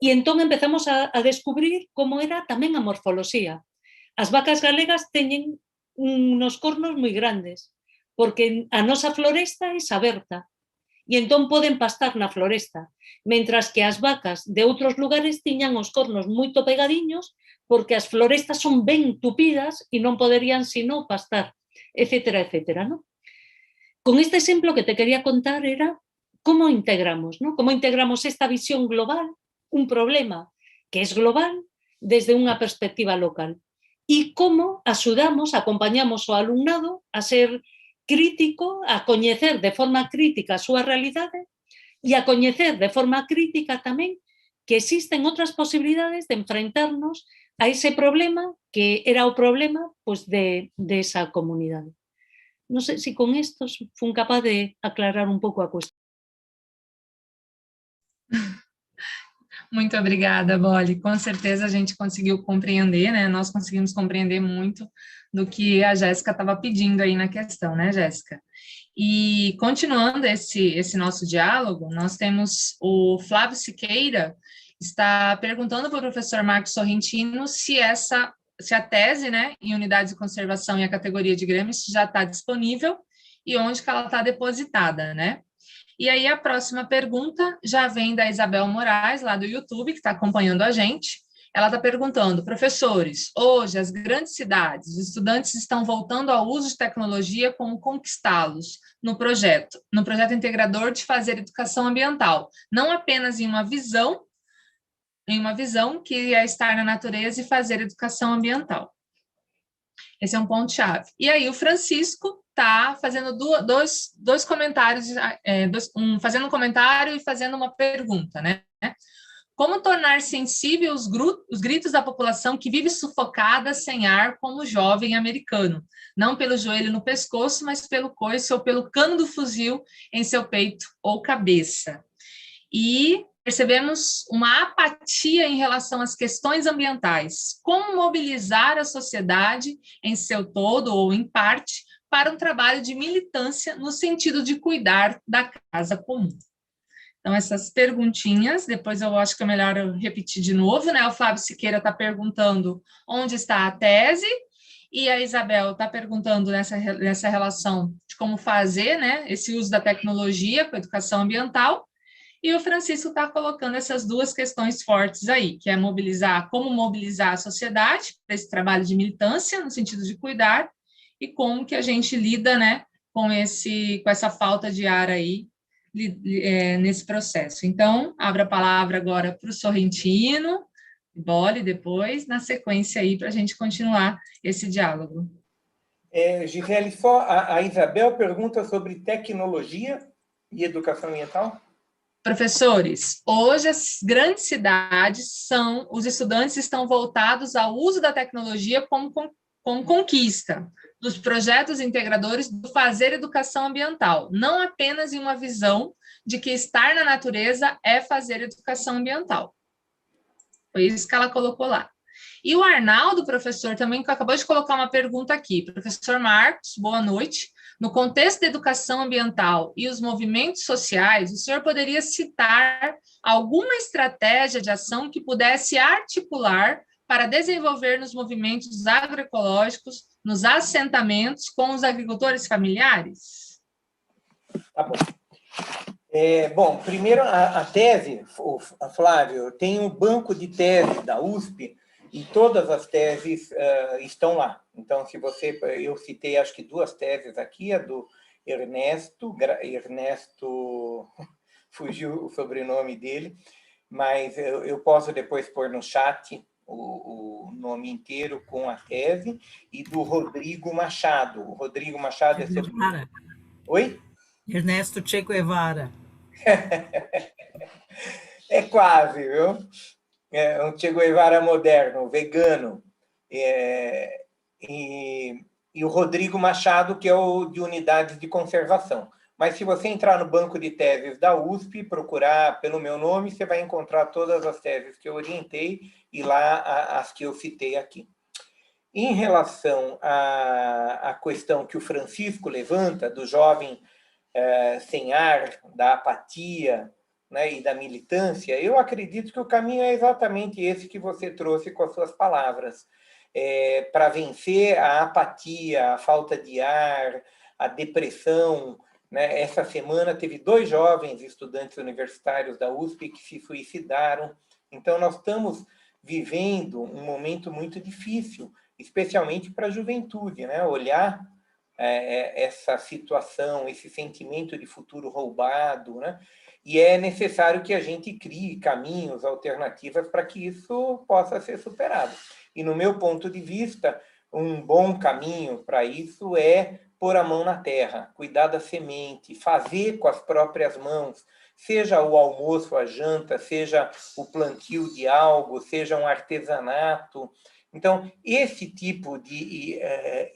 E entón empezamos a descubrir como era tamén a morfoloxía. As vacas galegas teñen unos cornos moi grandes, porque a nosa floresta é aberta, e entón poden pastar na floresta, mentras que as vacas de outros lugares tiñan os cornos moito pegadiños, porque as florestas son ben tupidas e non poderían sino pastar, etcétera, etcétera, ¿no? Con este exemplo que te quería contar era como integramos, ¿no? Como integramos esta visión global, un problema que es global, desde unha perspectiva local. E como axudamos, acompañamos o alumnado a ser crítico, a coñecer de forma crítica a súa realidade e a coñecer de forma crítica tamén que existen outras posibilidades de enfrentarnos a ese problema que era o problema pues, de esa comunidade. Non sei se con isto fun capaz de aclarar un pouco a cuestión. Muito obrigada, Boli. Com certeza a gente conseguiu compreender, né? Nós conseguimos compreender muito do que a Jéssica estava pedindo aí na questão, né, Jéssica? E continuando esse nosso diálogo, nós temos o Flávio Siqueira, está perguntando para o professor Marcos Sorrentino se a tese, né, em unidades de conservação e a categoria de grêmios já está disponível e onde que ela está depositada, né? E aí a próxima pergunta já vem da Isabel Moraes, lá do YouTube, que está acompanhando a gente. Ela está perguntando, professores, hoje as grandes cidades, os estudantes estão voltando ao uso de tecnologia, como conquistá-los no projeto integrador de fazer educação ambiental, não apenas em uma visão que é estar na natureza e fazer educação ambiental. Esse é um ponto-chave. E aí o Francisco está fazendo dois comentários, fazendo um comentário e fazendo uma pergunta, né? Como tornar sensível os gritos da população que vive sufocada sem ar como o jovem americano, não pelo joelho no pescoço, mas pelo coice ou pelo cano do fuzil em seu peito ou cabeça. E percebemos uma apatia em relação às questões ambientais. Como mobilizar a sociedade em seu todo ou em parte para um trabalho de militância no sentido de cuidar da casa comum? Então, essas perguntinhas, depois eu acho que é melhor eu repetir de novo, né? O Flávio Siqueira está perguntando onde está a tese, e a Isabel está perguntando nessa relação de como fazer, né, esse uso da tecnologia com a educação ambiental, e o Francisco está colocando essas duas questões fortes aí, que é como mobilizar a sociedade para esse trabalho de militância, no sentido de cuidar, e como que a gente lida, né, com essa falta de ar aí, nesse processo. Então, abro a palavra agora para o Sorrentino, Boli depois, na sequência aí, para a gente continuar esse diálogo. Gisele, só a Isabel pergunta sobre tecnologia e educação ambiental? Professores, hoje as grandes cidades os estudantes estão voltados ao uso da tecnologia como conquista dos projetos integradores do fazer educação ambiental, não apenas em uma visão de que estar na natureza é fazer educação ambiental. Foi isso que ela colocou lá. E o Arnaldo, professor, também acabou de colocar uma pergunta aqui. Professor Marcos, boa noite. No contexto da educação ambiental e os movimentos sociais, o senhor poderia citar alguma estratégia de ação que pudesse articular para desenvolver nos movimentos agroecológicos, nos assentamentos com os agricultores familiares? Tá bom. Bom, primeiro, a tese, Flávio, tem um banco de tese da USP e todas as teses estão lá. Então, se você... Eu citei, acho que 2 teses aqui, a do Ernesto, fugiu o sobrenome dele, mas eu posso depois pôr no chat o nome inteiro com a tese, e do Rodrigo Machado. O Rodrigo Machado é sobre... Oi? Ernesto Che Guevara. É quase, viu? É um Che Guevara moderno, vegano. E o Rodrigo Machado, que é o de unidades de conservação. Mas se você entrar no banco de teses da USP, procurar pelo meu nome, você vai encontrar todas as teses que eu orientei e lá as que eu citei aqui. Em relação à questão que o Francisco levanta, do jovem sem ar, da apatia, né, e da militância, eu acredito que o caminho é exatamente esse que você trouxe com as suas palavras. Para vencer a apatia, a falta de ar, a depressão, né? Essa semana teve 2 jovens estudantes universitários da USP que se suicidaram. Então, nós estamos vivendo um momento muito difícil, especialmente para a juventude, né? Olhar essa situação, esse sentimento de futuro roubado, né? E é necessário que a gente crie caminhos, alternativas para que isso possa ser superado. E, no meu ponto de vista, um bom caminho para isso é pôr a mão na terra, cuidar da semente, fazer com as próprias mãos, seja o almoço, a janta, seja o plantio de algo, seja um artesanato. Então, esse tipo de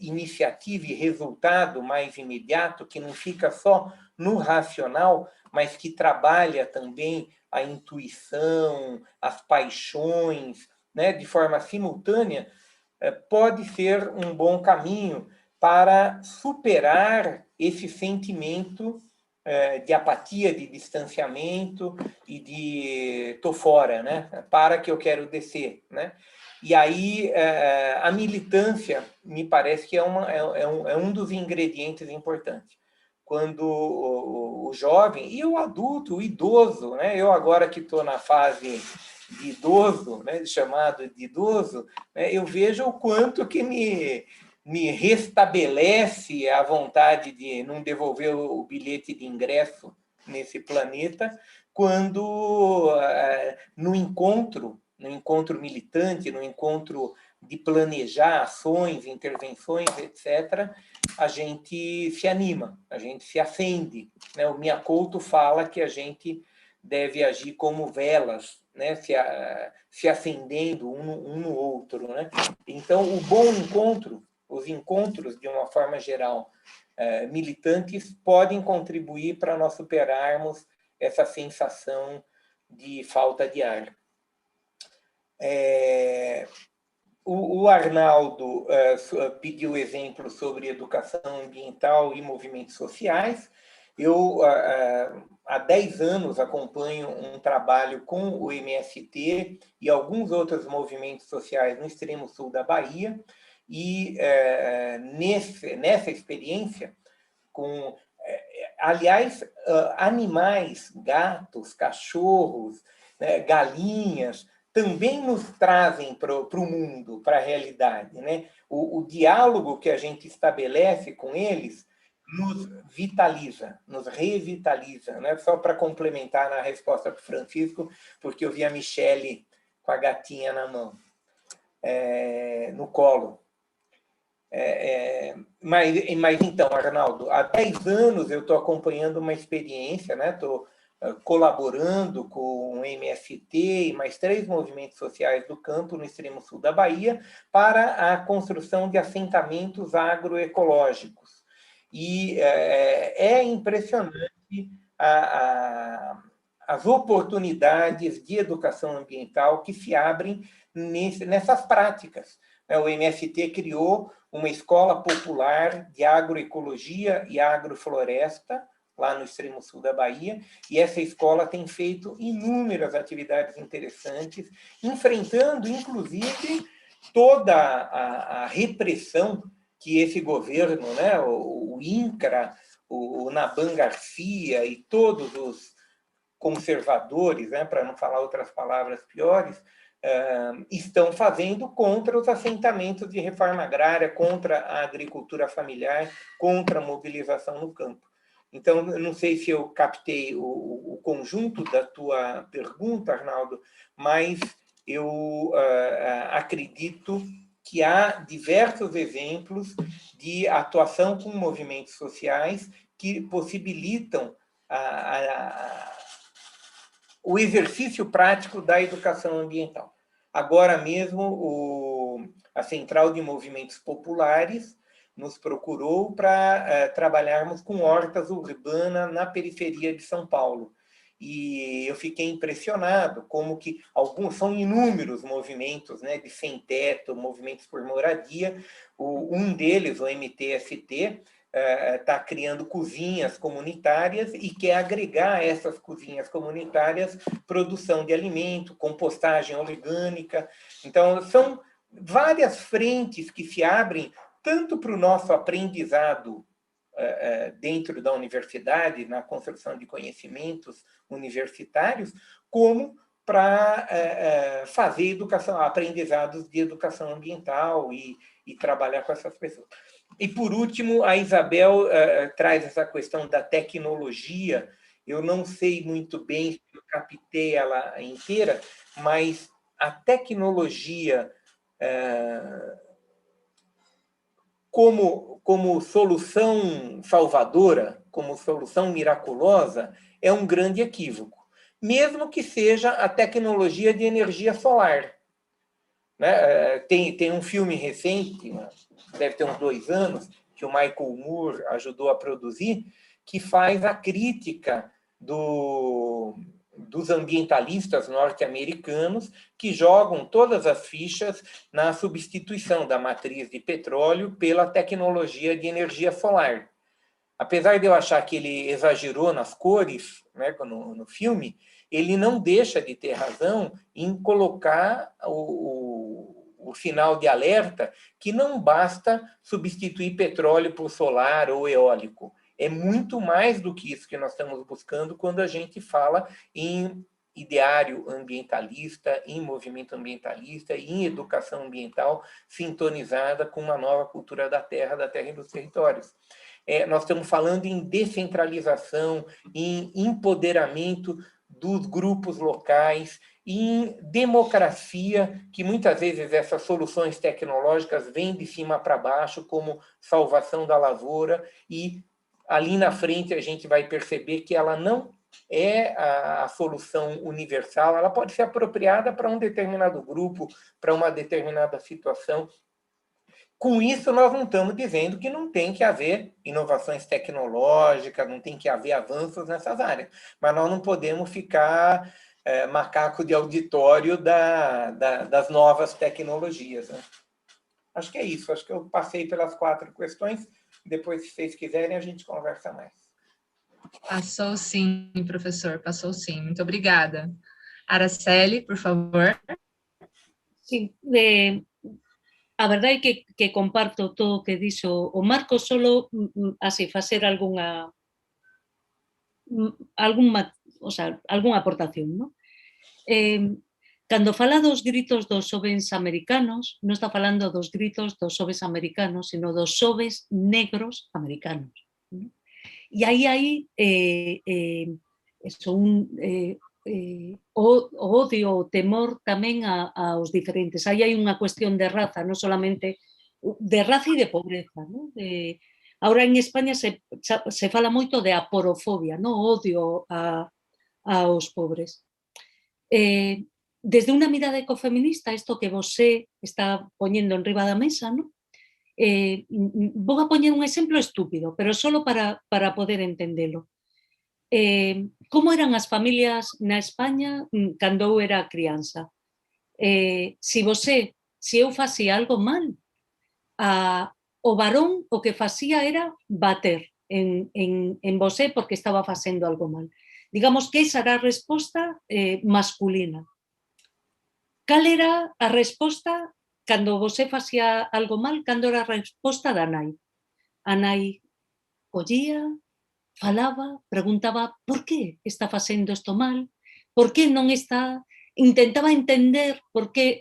iniciativa e resultado mais imediato, que não fica só no racional, mas que trabalha também a intuição, as paixões, né, de forma simultânea, pode ser um bom caminho para superar esse sentimento de apatia, de distanciamento e de tô fora, né? Para que eu quero descer, né? E aí a militância me parece que é um dos ingredientes importantes. Quando o jovem e o adulto, o idoso, né? Eu agora que estou na fase de idoso, né? Chamado de idoso, né? Eu vejo o quanto que me restabelece a vontade de não devolver o bilhete de ingresso nesse planeta, quando no encontro militante, no encontro de planejar ações, intervenções, etc., a gente se anima, a gente se acende, né? O Mia Couto fala que a gente deve agir como velas, né? Se acendendo um no outro, né? Então, o bom encontro, os encontros, de uma forma geral, militantes, podem contribuir para nós superarmos essa sensação de falta de ar. O Arnaldo pediu exemplos sobre educação ambiental e movimentos sociais. Eu, há 10 anos, acompanho um trabalho com o MST e alguns outros movimentos sociais no extremo sul da Bahia, e nessa experiência, aliás, animais, gatos, cachorros, né, galinhas, também nos trazem para o mundo, para a realidade, né? O diálogo que a gente estabelece com eles nos vitaliza, nos revitaliza, né? Só para complementar na resposta para o Francisco, porque eu vi a Michele com a gatinha na mão, no colo. Mas então, Arnaldo, há 10 anos eu estou acompanhando uma experiência, né? Estou colaborando com o MST e mais 3 movimentos sociais do campo no extremo sul da Bahia para a construção de assentamentos agroecológicos. E é impressionante as oportunidades de educação ambiental que se abrem nessas práticas. O MST criou uma escola popular de agroecologia e agrofloresta, lá no extremo sul da Bahia, e essa escola tem feito inúmeras atividades interessantes, enfrentando, inclusive, toda a repressão que esse governo, né, o INCRA, o Naban Garcia e todos os conservadores, né, para não falar outras palavras piores, estão fazendo contra os assentamentos de reforma agrária, contra a agricultura familiar, contra a mobilização no campo. Então, eu não sei se eu captei o conjunto da tua pergunta, Arnaldo, mas eu acredito que há diversos exemplos de atuação com movimentos sociais que possibilitam o exercício prático da educação ambiental. Agora mesmo, a Central de Movimentos Populares nos procurou para trabalharmos com hortas urbanas na periferia de São Paulo. E eu fiquei impressionado como que são inúmeros movimentos, né, de sem-teto, movimentos por moradia. Um deles, o MTST, está criando cozinhas comunitárias e quer agregar a essas cozinhas comunitárias produção de alimento, compostagem orgânica. Então, são várias frentes que se abrem tanto para o nosso aprendizado dentro da universidade, na construção de conhecimentos universitários, como para fazer aprendizados de educação ambiental e trabalhar com essas pessoas. E, por último, a Isabel traz essa questão da tecnologia. Eu não sei muito bem se eu captei ela inteira, mas a tecnologia como solução salvadora, como solução miraculosa, é um grande equívoco, mesmo que seja a tecnologia de energia solar. Né? Tem um filme recente, deve ter uns 2 anos, que o Michael Moore ajudou a produzir, que faz a crítica dos ambientalistas norte-americanos que jogam todas as fichas na substituição da matriz de petróleo pela tecnologia de energia solar. Apesar de eu achar que ele exagerou nas cores, né, no filme, ele não deixa de ter razão em colocar o sinal de alerta que não basta substituir petróleo por solar ou eólico. É muito mais do que isso que nós estamos buscando quando a gente fala em ideário ambientalista, em movimento ambientalista, em educação ambiental sintonizada com uma nova cultura da terra e dos territórios. Nós estamos falando em descentralização, em empoderamento dos grupos locais, em democracia, que muitas vezes essas soluções tecnológicas vêm de cima para baixo, como salvação da lavoura, e ali na frente a gente vai perceber que ela não é a solução universal, ela pode ser apropriada para um determinado grupo, para uma determinada situação. Com isso, nós não estamos dizendo que não tem que haver inovações tecnológicas, não tem que haver avanços nessas áreas, mas nós não podemos ficar macaco de auditório das novas tecnologias. Né? Acho que é isso, acho que eu passei pelas 4 questões, depois, se vocês quiserem, a gente conversa mais. Passou sim, professor, passou sim. Muito obrigada. Araceli, por favor. Sí, a verdade é que comparto todo o que dixo o Marcos, solo así facer algunha aportación, ¿no? Cando fala dos gritos dos xovens americanos, non está falando dos gritos dos xovens americanos, sino dos xovens negros americanos. ¿no? E aí hai o odio, o temor tamén aos diferentes. Aí hai unha cuestión de raza, non solamente de raza e de pobreza. ¿no? Ahora en España se fala moito de aporofobia, ¿no? Odio aos pobres. Desde unha mirada ecofeminista, isto que você está poñendo en riba da mesa, ¿no? Vou a poñer un exemplo estúpido, pero solo para poder entendelo. Como eran as familias na España cando eu era crianza? Se eu facía algo mal, o varón o que facía era bater en você porque estaba facendo algo mal. Digamos que esa era a resposta masculina. Cal era a resposta cando você facía algo mal? Cando era a resposta da nai? A nai collía, falaba, preguntaba por que está facendo isto mal, por que non está, intentaba entender por que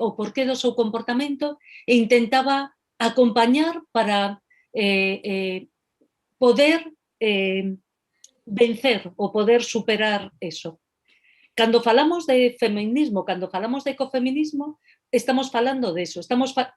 do seu comportamento e intentaba acompañar para poder vencer ou poder superar eso. Cando falamos de feminismo, cando falamos de ecofeminismo, estamos falando de eso.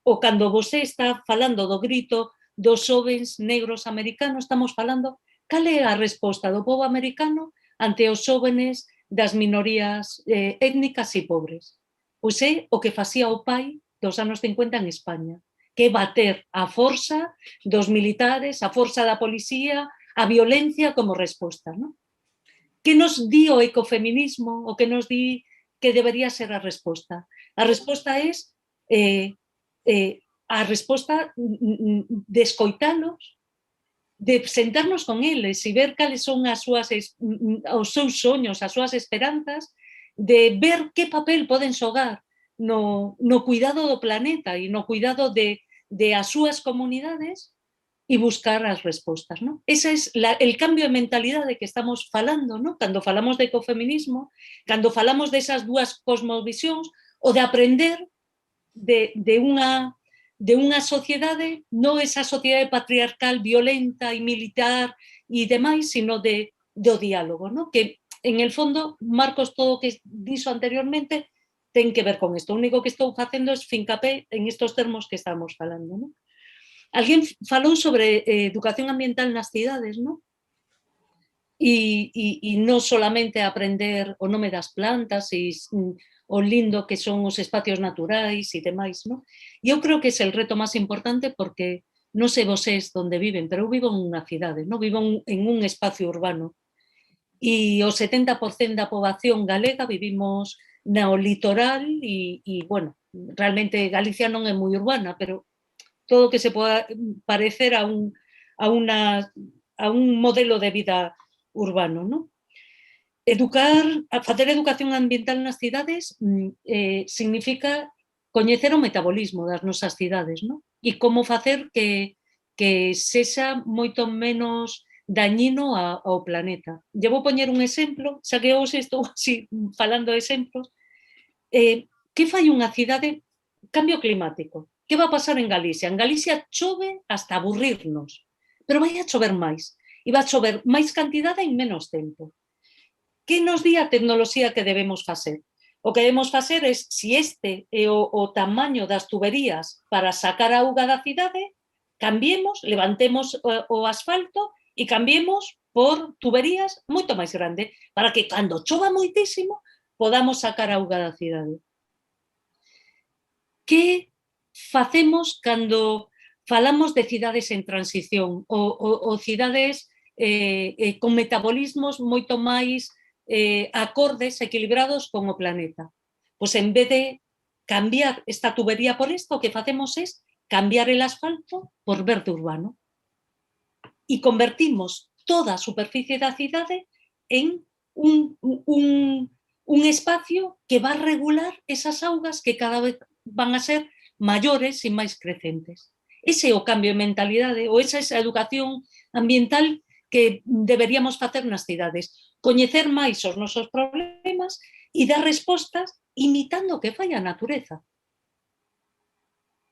O cando você está falando do grito dos xovens negros americanos, estamos falando cal é a resposta do povo americano ante os xóvenes das minorías étnicas e pobres. Pois é o que facía o pai dos anos 50 en España, que bater a forza dos militares, a forza da policía, a violencia como resposta, non? Que nos di o ecofeminismo, o que nos di que debería ser a resposta? A resposta é a resposta de escoitalos, de sentarnos con eles e ver cales son os seus soños, as súas esperanzas, de ver que papel poden xogar no cuidado do planeta e no cuidado de as súas comunidades e buscar as respostas, ¿no? Ese es el cambio de mentalidade que estamos falando, ¿no? Cando falamos de ecofeminismo, cando falamos desas dúas cosmovisións, o de aprender de unha sociedade, non esa sociedade patriarcal, violenta e militar e demais, sino do diálogo, ¿no? Que, en el fondo, Marcos, todo o que dixo anteriormente ten que ver con isto. O único que estou facendo é fincapé en estos termos que estamos falando, ¿no? Alguén falou sobre educación ambiental nas cidades, non? E non solamente aprender o nome das plantas e o lindo que son os espacios naturais e demais, non? E eu creo que é o reto máis importante porque non sei vocês onde viven, pero eu vivo en unha cidade, non? Vivo en un espacio urbano e o 70% da poboación galega vivimos no litoral e, bueno, realmente Galicia non é moi urbana, pero todo o que se poda parecer a un modelo de vida urbano, ¿no? Facer educación ambiental nas cidades significa coñecer o metabolismo das nosas cidades, ¿no? E como facer que sexa moito menos dañino ao planeta. Lle vou poñer un exemplo, xa que hoxe estou así falando de exemplos. Que fai unha cidade? Cambio climático. Que va a pasar en Galicia? En Galicia chove hasta aburrirnos, pero vai a chover máis. E vai a chover máis cantidade en menos tempo. Que nos di a tecnoloxía que debemos facer? O que debemos facer é, se este é o tamaño das tuberías para sacar a auga da cidade, cambiemos, levantemos o asfalto e cambiemos por tuberías moito máis grande, para que cando chova moitísimo podamos sacar a auga da cidade. Que facemos cando falamos de cidades en transición ou cidades con metabolismos moito máis acordes, equilibrados con o planeta? Pois en vez de cambiar esta tubería por isto, o que facemos é cambiar el asfalto por verde urbano e convertimos toda a superficie da cidade en un espacio que va a regular esas augas que cada vez van a ser maiores e máis crecentes. Ese é o cambio de mentalidade, ou esa é a educación ambiental que deberíamos facer nas cidades. Coñecer máis os nosos problemas e dar respostas imitando o que fai a natureza,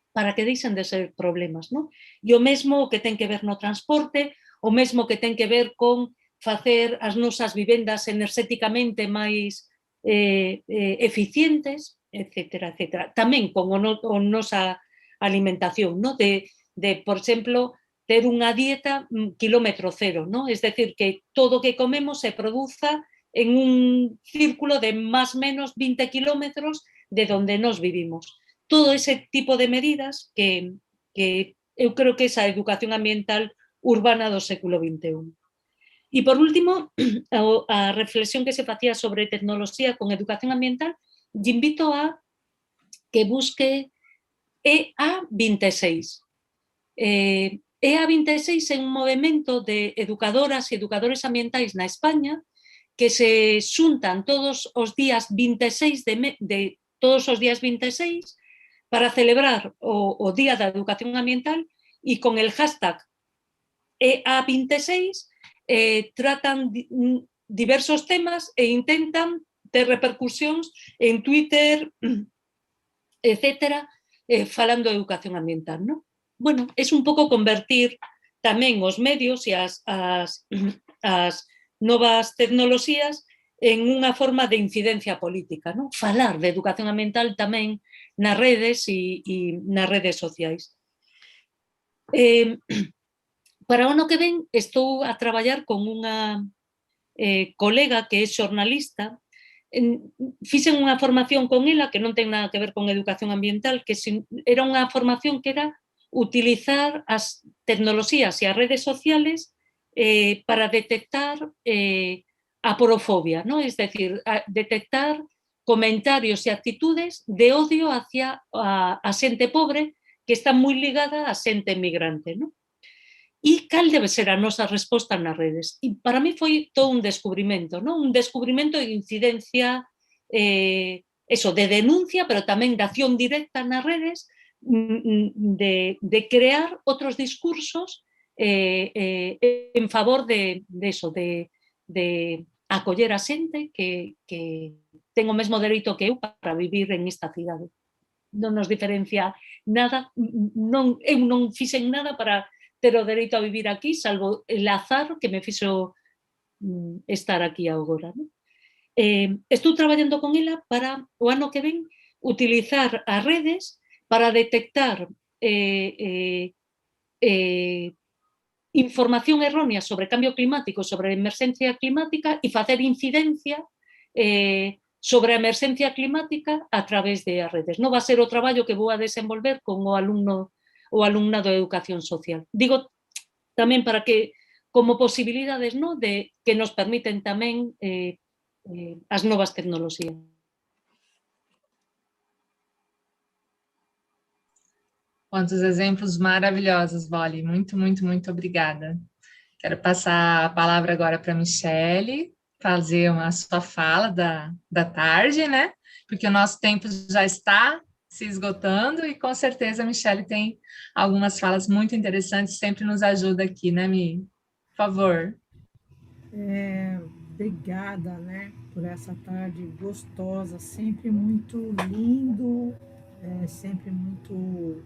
para que deixen de ser problemas, non? E o mesmo que ten que ver no transporte, o mesmo que ten que ver con facer as nosas vivendas enerxéticamente máis eficientes, etcétera, etcétera. Tamén con a nosa alimentación, ¿no? De, por exemplo, ter unha dieta kilómetro cero, ¿no? Es decir, que todo o que comemos se produza en un círculo de más o menos 20 kilómetros de donde nos vivimos. Todo ese tipo de medidas que eu creo que é a educación ambiental urbana do século XXI. E, por último, a reflexión que se facía sobre tecnoloxía con educación ambiental, lle invito a que busque EA26. EA26 é un movimento de educadoras e educadores ambientais na España que se xuntan todos os días 26 para celebrar o Día da Educación Ambiental e con el hashtag EA26 tratan diversos temas e intentan ter repercusións en Twitter, etcétera, falando de educación ambiental, non? Bueno, é un pouco convertir tamén os medios e as novas tecnoloxías en unha forma de incidencia política, non? Falar de educación ambiental tamén nas redes e nas redes sociais. Para o ano que ven estou a traballar con unha colega que é xornalista. Fixen unha formación con ela que non ten nada que ver con educación ambiental, que era unha formación que era utilizar as tecnoloxías e as redes sociales para detectar a porofobia, ¿no? Es decir, detectar comentarios e actitudes de odio hacia a xente pobre que está moi ligada a xente migrante, ¿no? E cal debe ser a nosa resposta nas redes? E para mí foi todo un descubrimento, ¿no? Un descubrimento de incidencia, eso, de denuncia, pero tamén de acción directa nas redes, de crear outros discursos en favor de eso, de acoller a xente que ten o mesmo dereito que eu para vivir en esta cidade. Non nos diferencia nada, eu non fixen nada para ter o dereito a vivir aquí, salvo el azar que me fixo estar aquí agora. ¿No? Estou traballando con ela para o ano que ven utilizar as redes para detectar información errónea sobre cambio climático, sobre emerxencia climática e facer incidencia sobre a emerxencia climática a través de as redes. Non va a ser o traballo que vou a desenvolver con o alumnado de educación social. Digo tamén para que, como posibilidades, ¿no? De que nos permiten tamén as novas tecnoloxías. Quantos exemplos maravilhosos, Bolle. Muito, muito, muito obrigada. Quero passar a palavra agora para a Michele, fazer a sua fala da tarde, né? Porque o nosso tempo já está se esgotando e com certeza a Michele tem algumas falas muito interessantes, sempre nos ajuda aqui, né, Mi? Por favor. Obrigada, né, por essa tarde gostosa, sempre muito lindo, sempre muito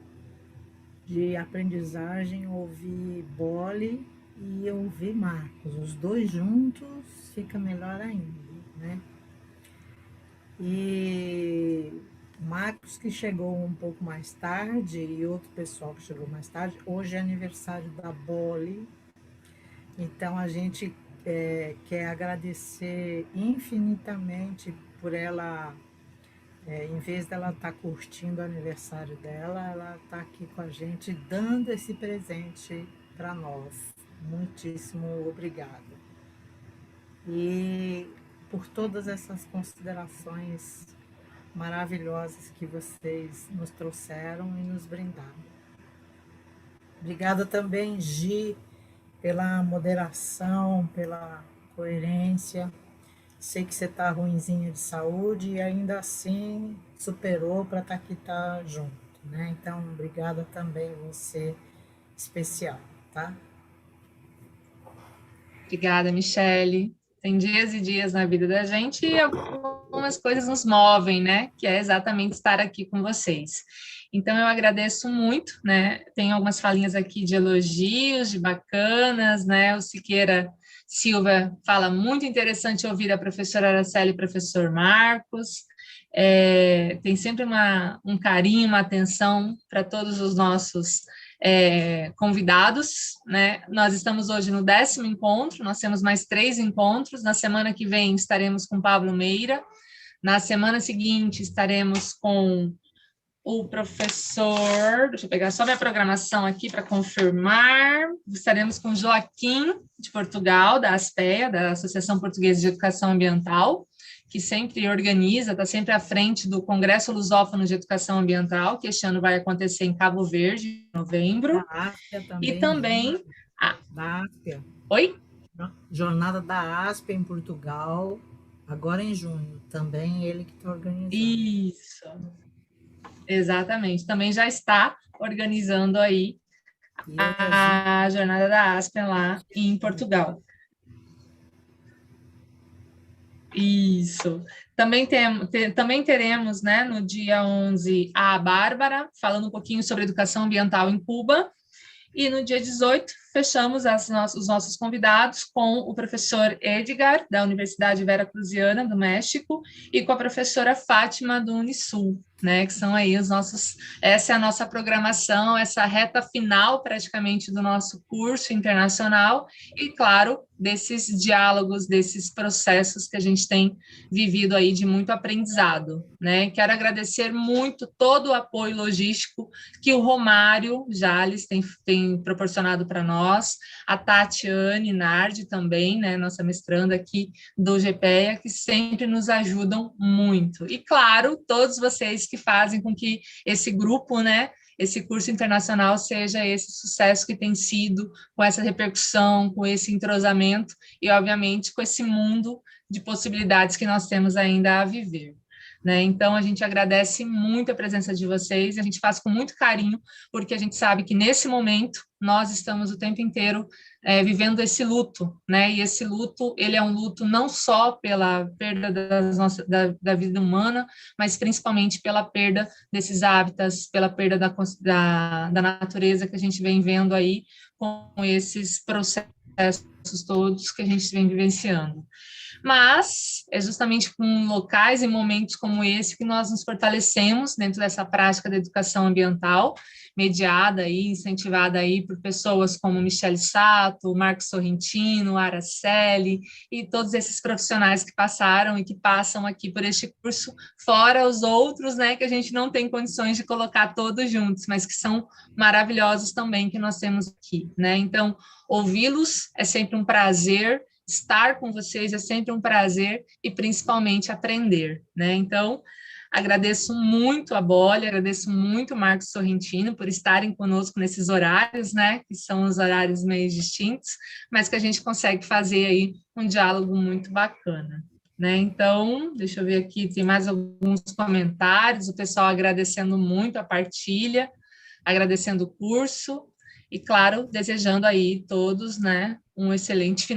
de aprendizagem ouvir Bolle e ouvir Marcos. Os dois juntos fica melhor ainda, né? E Marcos, que chegou um pouco mais tarde, e outro pessoal que chegou mais tarde, hoje é aniversário da Bolle, então a gente quer agradecer infinitamente por ela, em vez dela estar curtindo o aniversário dela, ela está aqui com a gente, dando esse presente para nós. Muitíssimo obrigada. E por todas essas considerações maravilhosas que vocês nos trouxeram e nos brindaram. Obrigada também, Gi, pela moderação, pela coerência. Sei que você está ruinzinha de saúde e ainda assim superou para estar aqui junto, né? Então, obrigada também, você especial, tá? Obrigada, Michele. Tem dias e dias na vida da gente e algumas coisas nos movem, né? Que é exatamente estar aqui com vocês. Então, eu agradeço muito, né? Tem algumas falinhas aqui de elogios, de bacanas, né? O Siqueira Silva fala muito interessante ouvir a professora Araceli e o professor Marcos. Tem sempre um carinho, uma atenção para todos os nossos convidados, né? Nós estamos hoje no 10º encontro, nós temos mais 3 encontros. Na semana que vem estaremos com Pablo Meira. Na semana seguinte estaremos com o professor, deixa eu pegar só minha programação aqui para confirmar, estaremos com Joaquim, de Portugal, da ASPEA, da Associação Portuguesa de Educação Ambiental, que sempre organiza, está sempre à frente do Congresso Lusófono de Educação Ambiental, que este ano vai acontecer em Cabo Verde, em novembro. Da ASPEA também. E também... Da ASPEA. Oi? Jornada da ASPEA em Portugal, agora em junho, também ele que está organizando. Isso. Exatamente, também já está organizando aí a jornada da ASPEA lá em Portugal. Isso. Também teremos, né, no dia 11, a Bárbara, falando um pouquinho sobre educação ambiental em Cuba. E no dia 18, fechamos os nossos convidados com o professor Edgar, da Universidade Veracruziana, do México, e com a professora Fátima, do Unisul, né, que são aí essa é a nossa programação, essa reta final, praticamente, do nosso curso internacional, e, claro, desses diálogos, desses processos que a gente tem vivido aí de muito aprendizado, né. Quero agradecer muito todo o apoio logístico que o Romário Jales tem proporcionado para nós, a Tatiane Nardi também, né, nossa mestranda aqui do GPEA, que sempre nos ajudam muito. E, claro, todos vocês que fazem com que esse grupo, né, esse curso internacional seja esse sucesso que tem sido, com essa repercussão, com esse entrosamento e, obviamente, com esse mundo de possibilidades que nós temos ainda a viver. Né? Então, a gente agradece muito a presença de vocês, a gente faz com muito carinho, porque a gente sabe que, nesse momento, nós estamos o tempo inteiro vivendo esse luto, né? E esse luto, ele é um luto não só pela perda da vida humana, mas principalmente pela perda desses hábitats, pela perda da natureza que a gente vem vendo aí com esses processos todos que a gente vem vivenciando. Mas é justamente com locais e momentos como esse que nós nos fortalecemos dentro dessa prática da educação ambiental, mediada e incentivada aí por pessoas como Michele Sato, Marcos Sorrentino, Araceli e todos esses profissionais que passaram e que passam aqui por este curso, fora os outros, né, que a gente não tem condições de colocar todos juntos, mas que são maravilhosos também que nós temos aqui, né? Então, ouvi-los é sempre um prazer, estar com vocês é sempre um prazer e principalmente aprender, né? Então, agradeço muito a Bolle, agradeço muito o Marcos Sorrentino por estarem conosco nesses horários, né? Que são os horários meio distintos, mas que a gente consegue fazer aí um diálogo muito bacana, né? Então, deixa eu ver aqui, tem mais alguns comentários, o pessoal agradecendo muito a partilha, agradecendo o curso e, claro, desejando aí todos, né, um excelente final